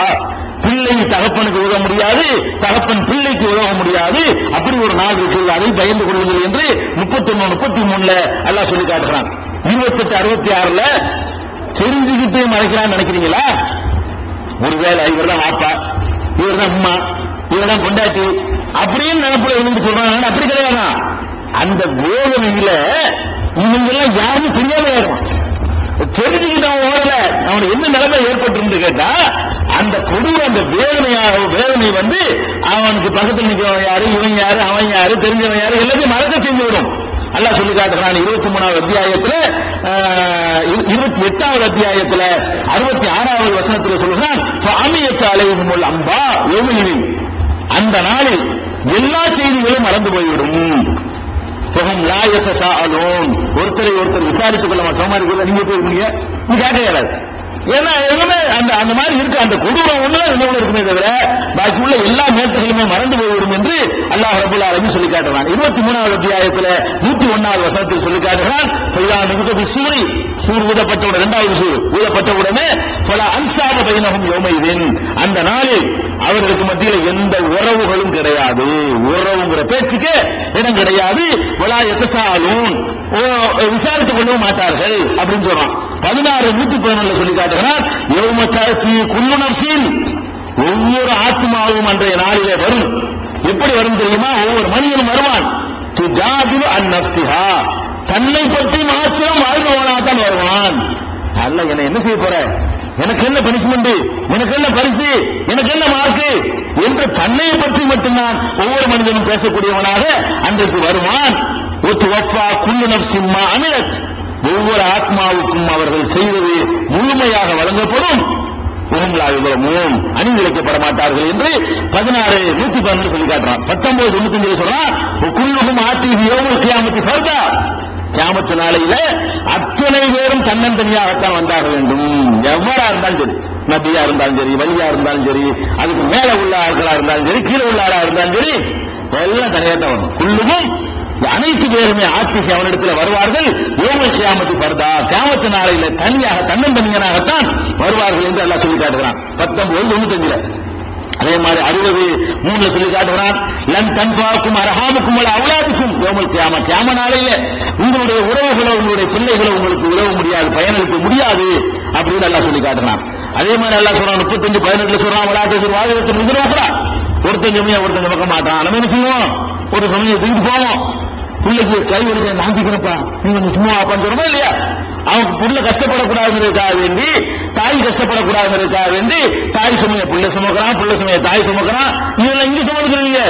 பிள்ளை தகப்பனுக்கு உதவ முடியாது, தகப்பன் பிள்ளைக்கு உதவ முடியாது. அப்படி ஒரு நாள் இருக்கிறது, அதை பயந்து கொள்ளுங்கள் என்று 31, 33ல அல்லாஹ் சொல்லி காட்டுகிறான். 28, 66ல தெரிஞ்சுக்கிட்டு மறைக்கிறான்னு நினைக்கிறீங்களா? ஒருவேளை இவர் தான் வாப்பா, இவர் தான் அம்மா, இவர் தான் கொண்டாட்டி அப்படின்னு நினைப்புல இருந்து சொல்றாங்க. அப்படி கிடையாது. அந்த வேதனையில இவங்க எல்லாம் யாரும் தெரியாம இருக்கும். தெரிஞ்சுக்கிட்டு அவன் ஓடல, அவனுக்கு என்ன நிலைமை ஏற்பட்டு கேட்டா அந்த கொடூர அந்த வேதனை அவனுக்கு பக்கத்தில் நிற்கிறவன் யாரு, இவன் யாரு, அவன் யாரு, தெரிஞ்சவன் யாரு, எல்லாத்தையும் மறக்க செஞ்சு விடும். அல்லாஹ் சொல்லி காட்டுறான் 23வது அத்தியாயத்துல 28வது அத்தியாயத்துல 66வது வசனத்துல சொல்லுகிறான், அலைஹிமுல் அம்பா யௌமஇதின், அந்த நாளில் எல்லா செய்திகளும் மறந்து போய்விடும். லா யதஸாஅலூன், ஒருத்தரை ஒருத்தர் விசாரித்துக் கொள்ள சோமாரிக்குள்ள நீங்க போயிருக்கீங்க, நீ கேட்க இயலாது. ஏன்னா எதுவுமே அந்த மாதிரி இருக்கு. அந்த கொடூரம் ஒண்ணுதான் இன்னொன்று இருக்குமே தவிர பாக்கி உள்ள எல்லா மேட்டுகளுமே மறந்து போய்விடும் என்று அல்லாஹ் ரப்பல் ஆலமீன் சொல்லி காட்டுறான். 23வது அத்தியாயத்துல 101வது வசனத்தில் சொல்லி காட்டுகிறான், சூர் ஊதப்பட்டவுடன், 2வது சூர் ஊதப்பட்டவுடனே பல அன்சாப பைனஹும் யௌமஇதின், அந்த நாளில் அவர்களுக்கு மத்தியில் எந்த உறவுகளும் கிடையாது, உறவுங்கிற பேச்சுக்கு இடம் கிடையாது. வலா யதஸாஅலூன், விசாரித்துக் கொள்ளவும் மாட்டார்கள் அப்படின்னு சொல்றான். 16:111 சொல்லி காட்டுகிறார், யௌம தஅதி குல்லு நஃப்ஸின், ஒவ்வொரு ஆத்மாவும் அன்றைய நாளிலே வரும். எப்படி வரும் தெரியுமா? ஒவ்வொரு மனிதனும் வருவான். துஜாதிலு அன் நஃப்ஸிஹா, தன்னை பற்றி மாத்திரம் வாழ்ந்தவனாக தான் வருவான். அல்ல என்ன செய்ய போற, எனக்கு என்ன பனிஷ்மெண்ட், எனக்கு என்ன பரிசு, எனக்கு என்ன மார்க்கு என்று தன்னை பற்றி மட்டும்தான் ஒவ்வொரு மனிதனும் பேசக்கூடியவனாக அன்றைக்கு வருவான். குல்லு நஃப்ஸின் மா அமிலத், ஒவ்வொரு ஆத்மாவுக்கும் அவர்கள் செய்தது முழுமையாக வழங்கப்படும். அணிவிழைக்கப்பட மாட்டார்கள் என்று 16:112 சொல்லி காட்டுறான். 19:95 சொல்றான், குல்லுஹும் ஆத்திஹி யௌமல் கியாமத்தி ஃபர்தா, கியாமத்து நாளையில அத்தனை பேரும் தன்னந்தனியாகத்தான் வந்தாக வேண்டும். எவ்வளா இருந்தாலும் சரி, நபியா இருந்தாலும் சரி, வலியா இருந்தாலும் சரி, அதுக்கு மேல உள்ள ஆட்களா இருந்தாலும் சரி, கீழே உள்ள ஆளா இருந்தாலும் சரி, எல்லாம் தனியாக தான் வரும். குல்லுஹும், அனைத்து பேருமே ஆத்திஹி அவனிடத்தில் வருவார்கள். யௌமல் கியாமத்தி ஃபர்தா, கியாமத்து நாளையில தனியாக தன்னந்தனியனாகத்தான் வருவார்கள் என்று அல்லாஹ் சொல்லி காட்டுகிறான். 19:95. அதே மாதிரி 63 சொல்லி காட்டுகிறான், லன் தன்ஃபாக்கும் அரஹாமுக்கும் வல அவுலாதுக்கும் யௌமல் கியாமா, கியாம நாளையில உங்களுடைய உறவுகளோ உங்களுடைய பிள்ளைகளோ உங்களுக்கு உதவ முடியாது, பயனளிக்க முடியாது அப்படின்னு அல்லாஹ் சொல்லி காட்டுறான். அதே மாதிரி அல்லாஹ் சொல்றான் 35:18 சொல்றான், வலாத்தேசர் வாதிரத்தில் எதிர்பார்க்கிறா, ஒருத்தன் ஜமியா ஒருத்தன் பக்க மாட்டான். நம்ம என்ன செய்வோம், ஒரு சமயம் தூக்கிட்டு போவோம், பிள்ளைக்கு கை வலிக்க நாஞ்சிக்கிறப்பா நீங்க சும்மா ஆப்பான்னு சொல்றோமா இல்லையா? அவங்க புள்ள கஷ்டப்படக்கூடாதுங்கிறதுக்காக வேண்டி, தாய் கஷ்டப்படக்கூடாதுங்கிறதுக்காக வேண்டி, தாய் சுமைய புள்ள சுமக்கிறான், புள்ள சுமைய தாய் சுமக்கிறான். இதெல்லாம் இங்க சுமந்துக்கிறீங்க,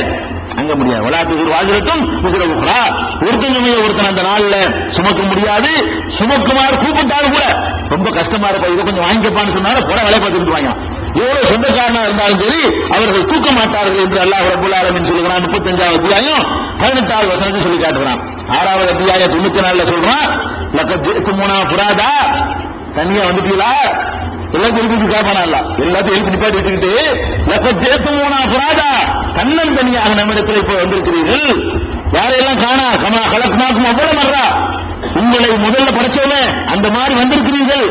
அங்க முடியாது. வலாத்து வாஜிரத்தும் உசுரவுக்குறா, ஒருத்தன் சுமைய ஒருத்தன் அந்த நாள்ல சுமக்க முடியாது. சுமக்குமாறு கூப்பிட்டாலும் கூட ரொம்ப கஷ்டமா இருப்பா, இதை கொஞ்சம் வாங்கிக்கப்பான்னு சொன்னாலும் போட வேலை பார்த்துட்டு வாங்க. எவ்வளவு சொந்தக்காரனா இருந்தாலும் சரி அவர்கள் தூக்க மாட்டார்கள் என்று அல்லாஹ் ரப்பல் ஆலமீன் சொல்கிறான். 35வது அத்தியாயம் 18வது வசனத்தை சொல்லி காட்டுகிறான். 6வது அத்தியாயம் 94 சொல்றான், லக்கத் ஜிஅ்துமுனா ஃபுராதா, தனியா வந்துட்டீங்களா, எல்லாத்தையும் எழுப்பி காப்பானா, எல்லாத்தையும் எழுப்பி நிப்பாட்டி வச்சுக்கிட்டு லக்கத் ஜிஅ்துமுனா ஃபுராதா, தன்னந்தனியாக நம்மிடத்தில் இப்போ வந்திருக்கிறீர்கள். யாரையெல்லாம் காணா, கமா கலக்னாக்கும் அவ்வளவு மர்ரா, உங்களை முதல்ல படைச்சவனே அந்த மாதிரி வந்திருக்கிறீர்கள்.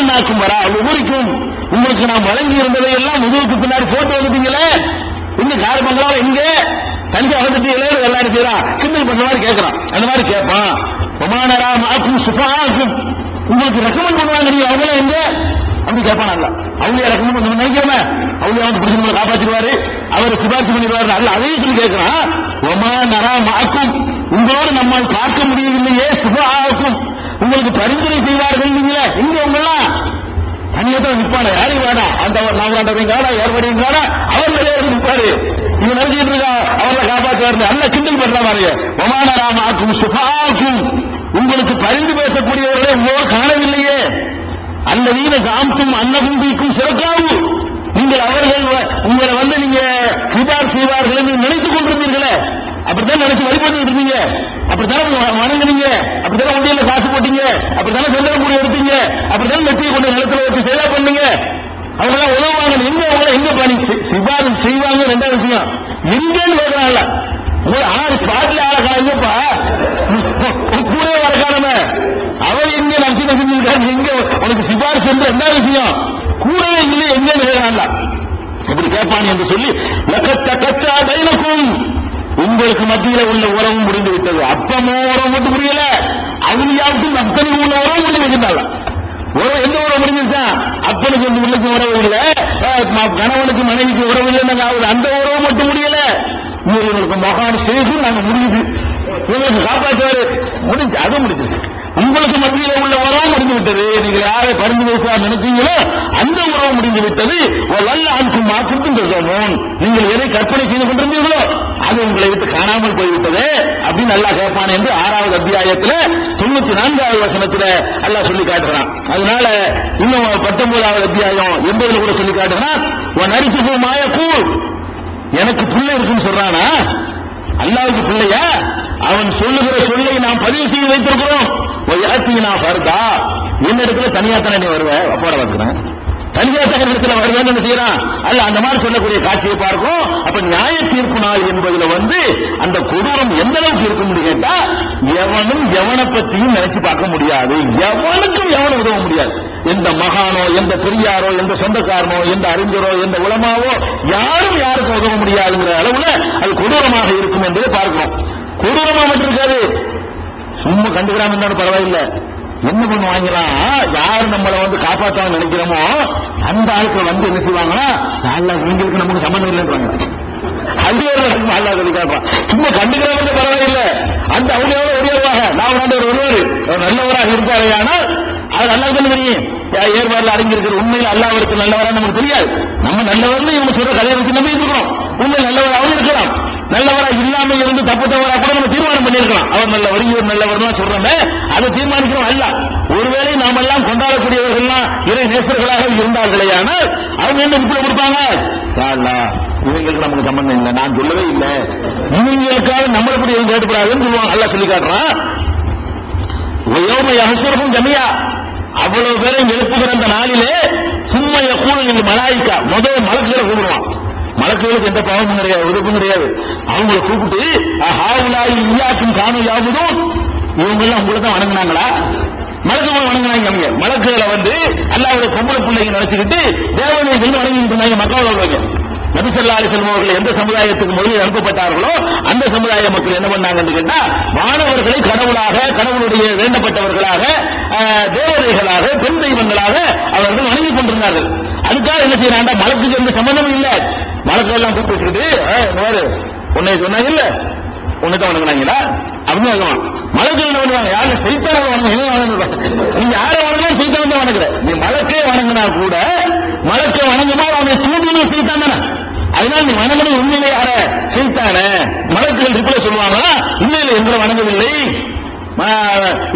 நாக்கும் வரா ஒவ்வொருக்கும் உங்களுக்கு நாம் வழங்கி இருந்ததை எல்லாம் முதுகுக்கு பின்னாடி போட்டு வந்துட்டீங்களே, இங்க கார் பங்களால இங்க தனியா வந்துட்டீங்களே, எல்லாரும் செய்யறான் கிண்டல் பண்ற மாதிரி கேட்கறான். அந்த மாதிரி கேட்பான். ஒமானரா மாக்கும் சுபாக்கும், உங்களுக்கு ரெக்கமெண்ட் பண்ணுவாங்க, நீங்க அவங்களே எங்க அப்படி கேட்பான். அவங்களே ரெக்கமெண்ட் பண்ண நினைக்கிறேன், அவங்களே வந்து பிடிச்சவங்களை காப்பாற்றிடுவாரு, அவர் சிபாரிசு பண்ணிடுவாரு, அல்ல அதையும் சொல்லி கேட்கிறான். ஒமானரா மாக்கும், உங்களோடு நம்மால் பார்க்க முடியவில்லையே, சுபாக்கும் உங்களுக்கு பரிந்துரை செய்வார்கள். நீங்களே இங்க உங்கெல்லாம் தனியத்தான் நிற்பான, யாரையும் வேடா அந்த நாவராண்டவங்காடா ஏற்படுங்காடா அவர் நிறைய நிற்பாரு, இவங்க நினைச்சிட்டு இருக்கா அவர்களை காப்பாற்றுவாரு, அல்ல கிண்டல் பண்ற மாதிரி. ஒமானராமாக்கும் சுபாக்கும், உங்களுக்கு பரிந்து பேசக்கூடியவர்களை உங்களோடு காணவில்லையே. அல்லதீன சாம்தும் அன்னகும் பீக்கும் சிறக்காவு, நீங்கள் அவர்கள் உங்களை வந்து நீங்க சிபார் செய்வார்கள் என்று நினைத்துக் கொண்டிருந்தீர்களே, அப்படித்தான் நினைச்சு வழிபட்டு இருந்தீங்க, அப்படித்தானே வணங்குனீங்க, அப்படித்தானே வண்டியில காசு போட்டீங்க, அப்படித்தானே சொந்த கூடி எடுத்தீங்க, அப்படித்தானே நெத்தியை கொண்டு நிலத்துல வச்சு சேவை பண்ணீங்க, அவங்களாம் உதவுவாங்க. எங்க அவங்கள எங்க பண்ணி சிபாரிசு செய்வாங்க? ரெண்டாவது விஷயம் எங்கன்னு கேட்கறாங்கல்ல, ஆறு ஸ்பாட்ல ஆளக்காரங்கப்பா கூட வரக்காரம அவர் எங்க நச்சு செஞ்சுட்டாங்க, எங்க உனக்கு சிபாரிசு என்று ரெண்டாவது விஷயம் கூடவே இல்லை எங்கன்னு கேட்கறாங்க. இப்படி கேட்பான் என்று சொல்லி கச்சா தைனக்கும், உங்களுக்கு மத்தியில உள்ள உறவு முடிந்து விட்டது. அப்பமோ உறவு மட்டும் புரியல, அவளியாவுக்கும் அத்தனைக்கும் உள்ள உறவு முடிந்து விட்டாங்க. உறவு எந்த உறவு முடிஞ்சிருச்சா? அப்பனுக்கு வந்து பிள்ளைக்கு உறவு இல்லை, கணவனுக்கு மனைவிக்கு உறவு இல்லைன்னு அந்த உறவு மட்டும் முடியல. இவர்களுக்கு மகான் சேகும் நாங்க முடியுது, இவங்களுக்கு காப்பாற்றுவாரு முடிஞ்சு, அது முடிஞ்சிருச்சு. உங்களுக்கு மத்தியில உள்ள உறவு முடிந்து விட்டது. நீங்க யாரை பரிந்து பேச நினைச்சீங்களோ அந்த உறவு முடிந்து விட்டது. நல்ல ஆண்கும் மாற்றுக்கும் பேசணும், நீங்கள் எதை கற்பனை செய்து கொண்டிருந்தீர்களோ அது உங்களை விட்டு காணாமல் போய்விட்டது அப்படின்னு அல்லாஹ் கேட்பான் என்று 6வது அத்தியாயத்தில் 94வது வசனத்தில் அல்லாஹ் சொல்லி காட்டுறான். அதனால இன்னும் 19வது அத்தியாயம் 80 கூட சொல்லி காட்டுறான். நரிசுகு மாயக்கூர், எனக்கு பிள்ளை இருக்குன்னு சொல்றானா? அல்லாஹ்வுக்கு பிள்ளையா? அவன் சொல்லுகிற சொல்லை நாம் பதிவு செய்து வைத்திருக்கிறோம். என்னிடத்துல தனியாத்தான நீ வருவ, அப்பாட பார்க்கிறேன், தனியாத்தான இடத்துல வருவேன்னு என்ன செய்யறான்? அல்ல அந்த மாதிரி சொல்லக்கூடிய காட்சியை பார்க்கும். அப்ப நியாய தீர்ப்பு நாள் என்பதுல வந்து அந்த கொடூரம் எந்த அளவுக்கு இருக்கும் கேட்டா, எவனும் எவனை பத்தியும் நினைச்சு பார்க்க முடியாது, எவனுக்கும் எவனும் உதவ முடியாது. எந்த மகானோ, எந்த பெரியாரோ, எந்த சொந்தக்காரனோ, எந்த அறிஞரோ, எந்த உலமாவோ யாரும் யாருக்கும் உதவ முடியாதுங்கிற அளவுல அது கொடூரமாக இருக்கும் என்பதை பார்க்கிறோம். கொடூரமா மட்டும் இருக்காது, சும்மா கண்டுக்கிறாம இருந்தாலும் பரவாயில்ல, என்ன பண்ணுவாங்களாம், யாரு நம்மளை வந்து காப்பாற்ற நினைக்கிறோமோ அந்த ஆட்கள் வந்து என்ன செய்வாங்கன்னா, நீங்களுக்கு நமக்கு சம்பந்தம் இல்லைன்றாங்க. அது அல்லா சொல்லி காட்டுறான். சும்மா கண்டுக்கிறவங்க பரவாயில்லை, அந்த அவங்களோட ஒடியாருவாங்க. நான் வருவாரு நல்லவராக இருப்பாரு, ஆனால் அது நல்லா தெரியும், தீர்மானில் அடங்கி இருக்கிற உண்மையில் அல்லாஹ்விற்கு நல்லவரா நமக்கு தெரியாது. நம்ம நல்லவர்னு இவங்க சொல்ற கதையை வச்சு நம்பி இருக்கிறோம். உண்மையில் நல்லவராகவும் இருக்கலாம், நல்லவரா இல்லாம இருந்து தப்புத்தவரா கூட நம்ம தீர்மானம் பண்ணியிருக்கலாம். அவர் நல்லவர் இவர் நல்லவர் தான் சொல்றோமே, அதை தீர்மானிக்கிறோம் அல்ல. ஒருவேளை நாம் எல்லாம் கொண்டாடக்கூடியவர்கள்லாம் இறை நேசர்களாக இருந்தார்களே, ஆனால் அவங்க என்ன இப்படி கொடுப்பாங்க, இவங்களுக்கு நமக்கு சம்பந்தம் இல்லை, நான் சொல்லவே இல்லை, இவங்களுக்காக நம்மளை கூட எதுவும் கேட்டுப்படாதுன்னு சொல்லுவாங்க. அல்ல சொல்லி காட்டுறான், ஜமியா அவ்வளவு பேரை எழுப்புகிற அந்த நாளிலே சும்மைய கூடுதல் மலாய்க்கா முதல் மலக்குகளை கூப்பிடுவான். மலக்குகளுக்கு எந்த பாவமும் கிடையாது, உதவும் கிடையாது. அவங்களை கூப்பிட்டு இயாக்கும் காணு யாவதும் இவங்க எல்லாம் உங்களை தான் வணங்கினாங்களா? மலக்குகளை வணங்கினாங்க. அவங்க மலக்குகளை வந்து அல்லாஹ்வுடைய பொம்பளை பிள்ளைங்க நினைச்சுக்கிட்டு தேவனை வணங்கிட்டு இருந்தாங்க. மக்கள் உள்ளவங்க நபி ஸல்லல்லாஹு அலைஹி வஸல்லம் அவர்கள் எந்த சமுதாயத்துக்கு முதலில் அனுப்பப்பட்டார்களோ அந்த சமுதாய மக்கள் என்ன பண்ணாங்கன்னு கேட்டா, வானவர்களை கடவுளாக, கடவுளுடைய வேண்டப்பட்டவர்களாக, தேவதைகளாக, பெண் தெய்வங்களாக அவர்கள் வணங்கி கொண்டிருந்தார்கள். அதுக்காக என்ன செய்யறாங்க, மலக்குக்கு எந்த சம்பந்தமும் இல்லை. மலக்கு எல்லாம் கூப்பிட்டு வச்சுக்கிட்டு உன்னை சொன்னாங்க இல்ல, உன்னை தான் வணங்கினாங்களா அப்படின்னு மலக்கு என்ன பண்ணுவாங்க, யாரும் சைத்தான வணங்க, நீ யாரை வணங்கினா சைத்தான் தான் வணங்குற. நீ மலக்கே வணங்கினா கூட மலக்கை வணங்குமா அவனை தூண்டினு சைத்தான் தானே. அதனால நீ வணங்கணும் உண்மையிலே யார சைத்தான. மலக்குகள் ரிப்ளை சொல்லுவாங்களா, உண்மையில எங்களை வணங்கவில்லை,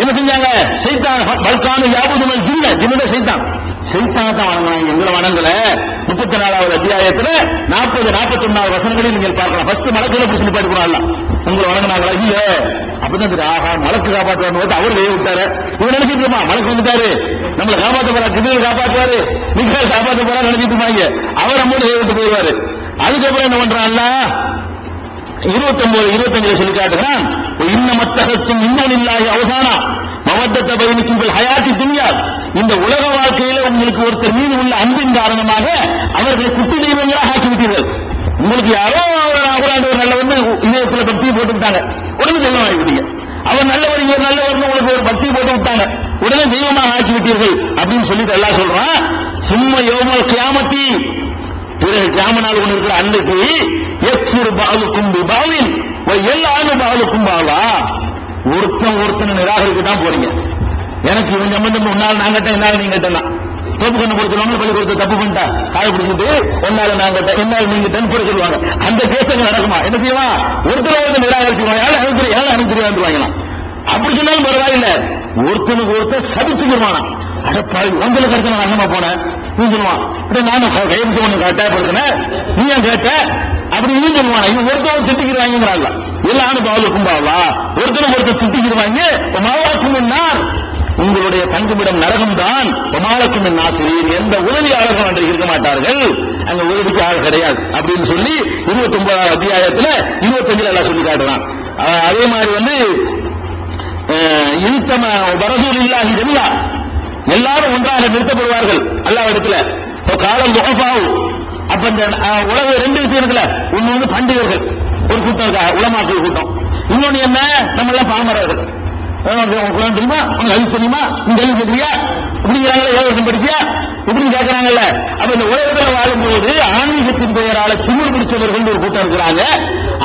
என்ன செஞ்சாங்க, சைத்தான் பல்கானு யாபுதுமல் ஜின்ன, ஜின்ன சைத்தான், சைத்தான தான் வணங்கினாங்க, எங்களை வணங்கல. 34வது அத்தியாயத்துல 40-41 வசனங்களில் நீங்கள் பார்க்கலாம். ஃபர்ஸ்ட் மலக்குகளை எப்படி சொல்லி பாட்டுக்கிறாங்க, உங்களை வணங்கினாங்களா இல்ல, அப்பதான் தெரியும், ஆஹா மலக்கு காப்பாற்றுவாரு, அவர் கையை விட்டாரு. இவன் நினைச்சிட்டு இருப்பான், மலக்கு வந்துட்டாரு நம்மளை காப்பாற்ற போறா, கிபில் காப்பாற்றுவாரு, நீங்கள் காப்பாற்ற போறா நினைச்சிட்டு இருப்பாங்க. அவர் நம்மளோட கையை விட்டு போயிடுவாரு. அதுக்கப்புறம் என்ன பண்றான்ல, 29-25 சொல்லி காட்டுகிறான், இன்ன மத்தகத்தும் இன்னும் இல்லாத அவசானா மவத்தத்தை பயணிக்கும் ஹயாத்தி துன்யா, இந்த உலக வாழ்க்கையில உங்களுக்கு ஒருத்தர் மீது உள்ள அன்பின் காரணமாக அவர்களை குட்டி தெய்வங்களாக ஆக்கிவிட்டீர்கள். உங்களுக்கு யாரோ ஒரு நல்லவர்னு இதயத்துல பக்தியை போட்டு விட்டாங்க, உடனே தெய்வம் ஆகிவிட்டீங்க. அவர் நல்லவர் இவர் நல்லவர்னு உங்களுக்கு ஒரு பக்தியை போட்டு விட்டாங்க, உடனே தெய்வமாக ஆக்கிவிட்டீர்கள் அப்படின்னு சொல்லிட்டு எல்லாம் சொல்றான். சும்மா யோமல் கியாமத்தி, பிறகு கியாம நாள் ஒன்று இருக்கிற அன்னைக்கு எக்ஸூர் பாலுக்கும் பாவின் எல்லாரும் பாலுக்கும் பாவா, ஒருத்தனை நிராகரிக்க தான் போறீங்க. எனக்கு இவன் சம்பந்தம் உன்னால நான் கேட்டேன், என்னால நீங்க கேட்டா தோப்பு கண்ணு கொடுத்துருவாங்க, பள்ளிக்கூடத்தை தப்பு பண்ணிட்டா காய பிடிச்சிட்டு என்னால நான் கேட்டேன், என்னால நீங்க டென் போட சொல்லுவாங்க. அந்த கேஸ் அங்க நடக்குமா? என்ன செய்வான், ஒருத்தர் நிராகரிச்சுவாங்க, யாரும் எனக்கு தெரியாது வாங்கலாம். அப்படி சொன்னாலும் பரவாயில்லை, ஒருத்தனுக்கு ஒருத்தர் சபிச்சுக்கிடுவானா, அடப்பாடி உங்களுக்கு அடுத்து நான் அண்ணமா போனேன் நீ சொல்லுவான், நானும் கைப்பிடிச்சு ஒண்ணு கட்டாயப்படுத்தினேன், நீ ஏன் கேட்ட அப்படி நீ சொல்லுவானா, இவன் ஒருத்தவங்க திட்டிக்கிறாங்க, எல்லாரும் பாவலுக்கும் பாவா, ஒருத்தனுக்கு ஒருத்தர் திட்டிக்கிறாங்க. மாவாக்கும் நான் உங்களுடைய தங்குமிடம் நரகம் தான், மாலக்கும் நாசிரியர், எந்த உதவியாளர்கள் அன்று இருக்க மாட்டார்கள், அங்க உதவிக்கு ஆள் கிடையாது அப்படின்னு சொல்லி 29வது அத்தியாயத்துல 25 எல்லாம் சொல்லி காட்டுறான். அதே மாதிரி வந்து இழுத்தம வரசூல் இல்லாஹி ஜமியா, எல்லாரும் ஒன்றாக நிறுத்தப்படுவார்கள் அல்லாஹ்விடத்துல. காலம் துஹஃபாவு, அப்ப இந்த உலக ரெண்டு விஷயம் இருக்குல்ல, ஒண்ணு வந்து பண்டிதர்கள் ஒரு கூட்டம் இருக்கா, உலமாக்கள் கூட்டம், இன்னொன்னு என்ன, நம்ம எல்லாம் பாமரர்கள். தெரியுமா, உனக்கு அது தெரியுமா, நீ கேள்வி கேட்கிறியா இப்படிங்கிறாங்களே, 7 வருஷம் படிச்சியா இப்படின்னு கேட்கறாங்கல்ல. அப்ப இந்த உலகத்துல வாழும்போது ஆன்மீகத்தின் பெயரால திமிர் பிடிச்சவர்கள் ஒரு கூட்டம் இருக்கிறாங்க,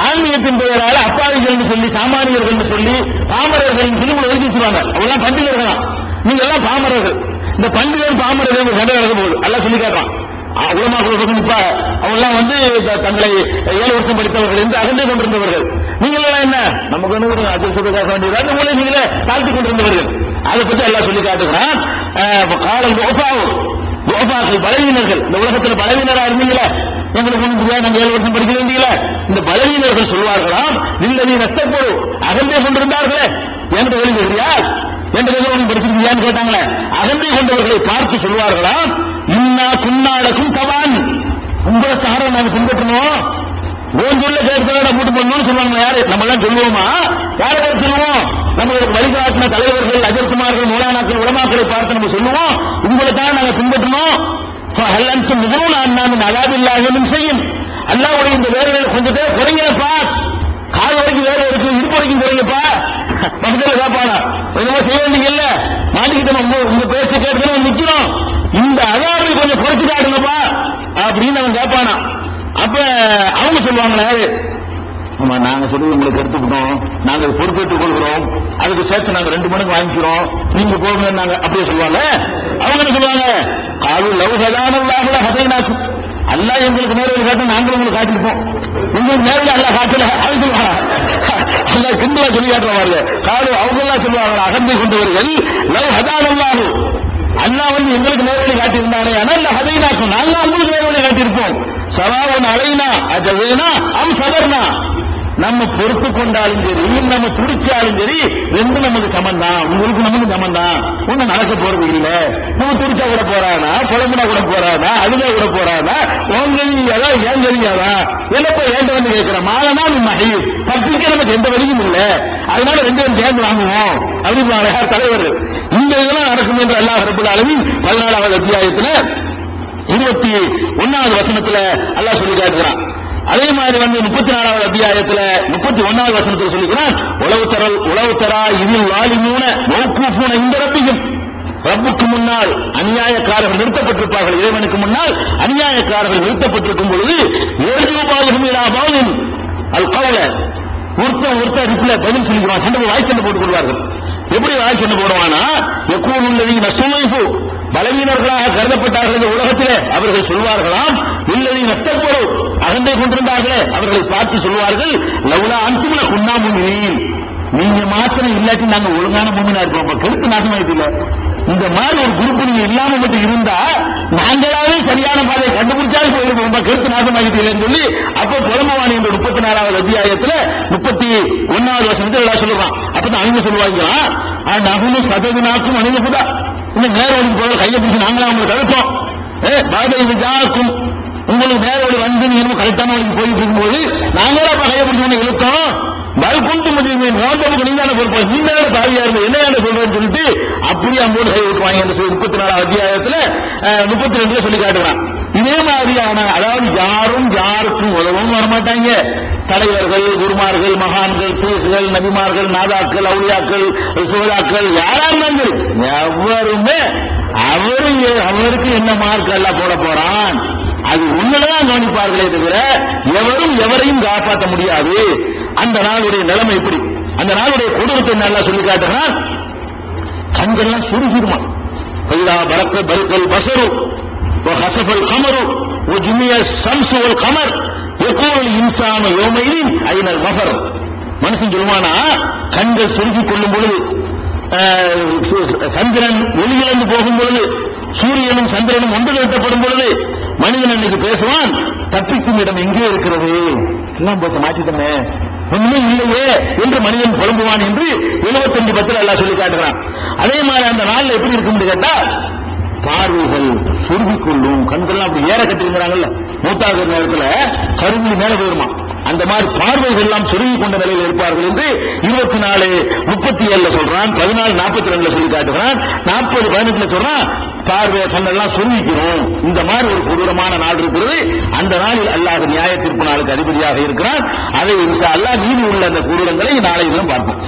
ஆன்மீகத்தின் பெயரால அப்பாவிகள் சொல்லி சாமானியர்கள் சொல்லி பாமரர்கள் திரும்ப எழுதி வச்சிருவாங்க. அவெல்லாம் பண்டிதர்கள் தான், நீங்க எல்லாம் பாமரர்கள். இந்த பண்டிதர் பாமரர்கள் சண்டை நடக்க போகுது, எல்லாம் சொல்லி கேட்கறான். உலமாக்கள் இப்ப அவங்கெல்லாம் வந்து தங்களை 7 வருஷம் படித்தவர்கள் என்று அகண்டே கொண்டிருந்தவர்கள். நீங்கள் எல்லாம் என்ன நமக்கு வந்து அஜித்துக்காக வேண்டியது உங்களை நீங்களே தாழ்த்தி கொண்டிருந்தவர்கள். அதை பற்றி எல்லாம் சொல்லி காட்டுகிறான். காலம் கோபாக்கள் பலவீனர்கள், இந்த உலகத்தில் பலவீனரா இருந்தீங்களா, எங்களுக்கு ஒன்றும் தெரியாது, நாங்கள் 7 வருஷம் படிக்க வேண்டியல, இந்த பலவீனர்கள் சொல்வார்களாம், இல்லை நீ நஷ்டப்போடு அகண்டே கொண்டிருந்தார்களே, என்கிட்ட வெளி தெரியா என்று ஒன்றும் படிச்சிருக்கியான்னு கேட்டாங்களே, அகண்டே கொண்டவர்களை பார்த்து சொல்வார்களாம், இன்னா குன்னாடக்கும் தவான், உங்களை தவிர நாங்கள் பின்பற்றணும், சொல்ல கேட்கிறத கூட்டு பண்ணணும்னு சொல்லுவாங்க. யாரு நம்ம எல்லாம் சொல்லுவோமா, யாரை பார்த்து சொல்லுவோம், நம்மளுக்கு வழிகாட்டின தலைவர்கள் அஜர்குமார்கள் மௌலானாக்கள் உலமாக்களை பார்த்து நம்ம சொல்லுவோம், உங்களை தான் நாங்கள் பின்பற்றணும். மிகவும் நான் அலாபில்லாஹின் செய்யும், அல்லாஹ்வுடைய இந்த வேர்களை கொஞ்சம் பேர் குறைங்கப்பா, கால் வரைக்கும் வேறு இருக்கு, இருப்பு வரைக்கும் குறைங்கப்பா, மக்களை காப்பானா என்னமோ செய்ய வேண்டியதில்ல, மாட்டிக்கிட்ட உங்க பேச்சு கேட்டு நிக்கணும், இந்த அதாவை கொஞ்சம் குறைச்சு காட்டுங்கப்பா அப்படின்னு அவன் கேட்பானா. அப்ப அவங்க சொல்லுவாங்களே, ஆமா நாங்க சொல்லி உங்களுக்கு எடுத்துக்கிட்டோம், நாங்க பொறுப்பேற்றுக் கொள்கிறோம், அதுக்கு சேர்த்து நாங்க 2 மடங்கு வாங்கிக்கிறோம், நீங்க போங்க நாங்க அப்படியே சொல்லுவாங்க. அவங்க என்ன சொல்லுவாங்க, காலு லவ் ஹதானல்லாஹு ஹதைனாக்கும், அல்லாஹ் எங்களுக்கு நேரடி காட்ட நாங்களும் உங்களுக்கு காட்டிருப்போம், உங்களுக்கு நேரடி அல்லாஹ் காட்டல அது சொல்லுவாங்க. அல்லாஹ் கிண்டலா சொல்லி காட்டுவாங்க. காலு அவங்கெல்லாம் சொல்லுவாங்க, அகந்தை கொண்டவர்கள் லவ் ஹதானல்லாஹு, அல்லாஹ் எங்களுக்கு நேரடி காட்டியிருந்தானே ஆனால் ஹதைனாக்கும், நாங்க உங்களுக்கு நேரடி காட்டியிருப்போம். சவாவுன் அலைனா அஜவேனா அம் சபர்னா, நம்ம பொறுத்து கொண்டாலும் சரி நம்ம துடிச்சாலும் சரி ரெண்டும் நமக்கு சமந்தான், உங்களுக்கு நமக்கு சமந்தான், ஒண்ணு நடக்க போறது இல்ல. நம்ம துடிச்சா கூட போறானா, புலம்புனா கூட போறானா, அழுதா கூட போறானா, உன் தெரியாதா ஏன் தெரியாதா, என்னப்ப ஏண்ட வந்து கேட்கிறேன் மாலனா மகி தப்பிக்க நமக்கு எந்த வழியும் இல்லை, அதனால 2 பேரும் சேர்ந்து வாங்குவோம் அப்படின்னு தலைவர். இந்த இதெல்லாம் நடக்கும் என்று அல்லாஹ் ரப்பல் ஆலமீன் 14வது அத்தியாயத்துல 21வது வசனத்துல அல்லாஹ் சொல்லி காட்டுகிறான். அதே மாதிரி 34வது அத்தியாயத்துல 31வது வசனத்துல சொல்லிக்கிறான், உளவு தரா இதில் வாலிமூன மௌகூஃபூன இந்த ரப்பியும், ரப்புக்கு முன்னால் அநியாயக்காரர்கள் நிறுத்தப்பட்டிருப்பார்கள், இறைவனுக்கு முன்னால் அநியாயக்காரர்கள் நிறுத்தப்பட்டிருக்கும் பொழுது ஏழுபாலும் இலாபாவும் அல் கவுல ஒருத்தர் பதில் சொல்லிக்கிறான், சண்டை வாய் சண்டை போட்டுக் கொள்வார்கள். எப்படி வாய் சண்டை போடுவானா, எக்கூன் உள்ளது நஸ்துமைஃபு, பலவீனர்களாக கருதப்பட்டார்கள் இந்த உலகத்திலே அவர்கள் சொல்வார்களாம், இல்லதை நஷ்டப்படும் அகந்தை கொண்டிருந்தார்களே அவர்களை பார்த்து சொல்வார்கள், லவ்லா அன்தும்ல குன்னா முஃமினீன், நீங்க மாத்திரம் இல்லாட்டி நாங்க ஒழுங்கான முஃமினா இருப்போம், கருத்து நாசமாயிட்டு இல்ல. இந்த மாதிரி ஒரு குரூப் நீங்க இல்லாம மட்டும் இருந்தா நாங்களாவே சரியான பாதையை கண்டுபிடிச்சாலும் போயிருப்போம், கருத்து நாசமாயிட்டு இல்லைன்னு சொல்லி அப்ப புலம்பவாணி என்ற 34வது அத்தியாயத்துல 31வது வசனத்தில் எல்லாம் சொல்லுவான். அப்பதான் அவங்க சொல்லுவாங்க, நகுனு சதவினாக்கும் அணிவகுதா, இன்னும் நேரவழிக்கு போல கையை பிடிச்சி நாங்களா அவங்களை தடுத்தோம், பாதை விஜாக்கும் உங்களுக்கு நேரவழி வந்து நீங்க கரெக்டான வழிக்கு போயிட்டு இருக்கும்போது நாங்களா கையை பிடிச்சி இழுத்தோம், மறுபொண்டு முடியுமே நோட்டமுக்கு நீதான பொறுப்பா, நீதான தாவியா இருந்த என்ன சொல்றேன்னு சொல்லிட்டு அப்படியே அம்போடு கை விட்டுவாங்க என்று சொல்லி 34வது அத்தியாயத்துல 32 சொல்லி காட்டுறான். இதே மாதிரியான, அதாவது யாரும் யாருக்கும் உதவும் வரமாட்டாங்க, தலைவர்கள், குருமார்கள், மகான்கள், சீசுகள், நபிமார்கள், நாதாக்கள், அவுலியாக்கள், சுகதாக்கள் யாரா இருந்தாலும் எவருமே அவருக்கு என்ன மார்க் எல்லாம் போட போறான் அது உன்னதான் கவனிப்பார்களே தவிர எவரும் எவரையும் காப்பாற்ற முடியாது. அந்த நாளுடைய நிலைமை இப்படி, அந்த நாளுடைய கொடூரத்தை நல்லா சொல்லி காட்டுறான். கண்கள்லாம் சுருகிருமா, பரக்கல் பசரு ஹசஃபல் கமரு ஜுமிய ஷம்ஸு வல் கமர் யகூல் இன்சானு யௌமைதின் ஐனல் மஃபர், மனுஷன் சொல்வானா கண்கள் சுருக்கிக் கொள்ளும் பொழுது, சந்திரன் ஒளியிழந்து போகும் பொழுது, சூரியனும் சந்திரனும் ஒன்று நிறுத்தப்படும் பொழுது மனிதன் அன்னைக்கு பேசுவான், தப்பிக்கும் இடம் எங்கே இருக்கிறது, எல்லாம் போச்சு மாற்றிட்டமே ஒண்ணுமே இல்லையே என்று மனிதன் புலம்புவான் என்று 75 அல்லாஹ் சொல்லி காட்டுகிறான். அதே மாதிரி அந்த நாள்ல எப்படி இருக்கும் கேட்டா, பார்வைகள் சுருகிக் கொள்ளும், கண்கள்லாம் அப்படி ஏற கட்டிருக்கிறாங்கல்ல, மூத்தாகிற நேரத்துல கருவி மேல போயிருமா, அந்த மாதிரி பார்வைகள் எல்லாம் சுருகி கொண்ட நிலையில் இருப்பார்கள் என்று 24:37 சொல்றான், 14:42 சொல்லி காட்டுகிறான், 40:18 சொல்றான், பார்வை கண்ணெல்லாம் சுருங்கிக்கிறோம். இந்த மாதிரி ஒரு கொடூரமான நாள் இருக்கிறது. அந்த நாளில் அல்லாஹ் நியாய தீர்ப்பு நாளுக்கு அதிபதியாக இருக்கிறான். அதை இன்ஷா அல்லாஹ் மீதி உள்ள அந்த கொடூரங்களை நாளை தினம் பார்ப்போம்.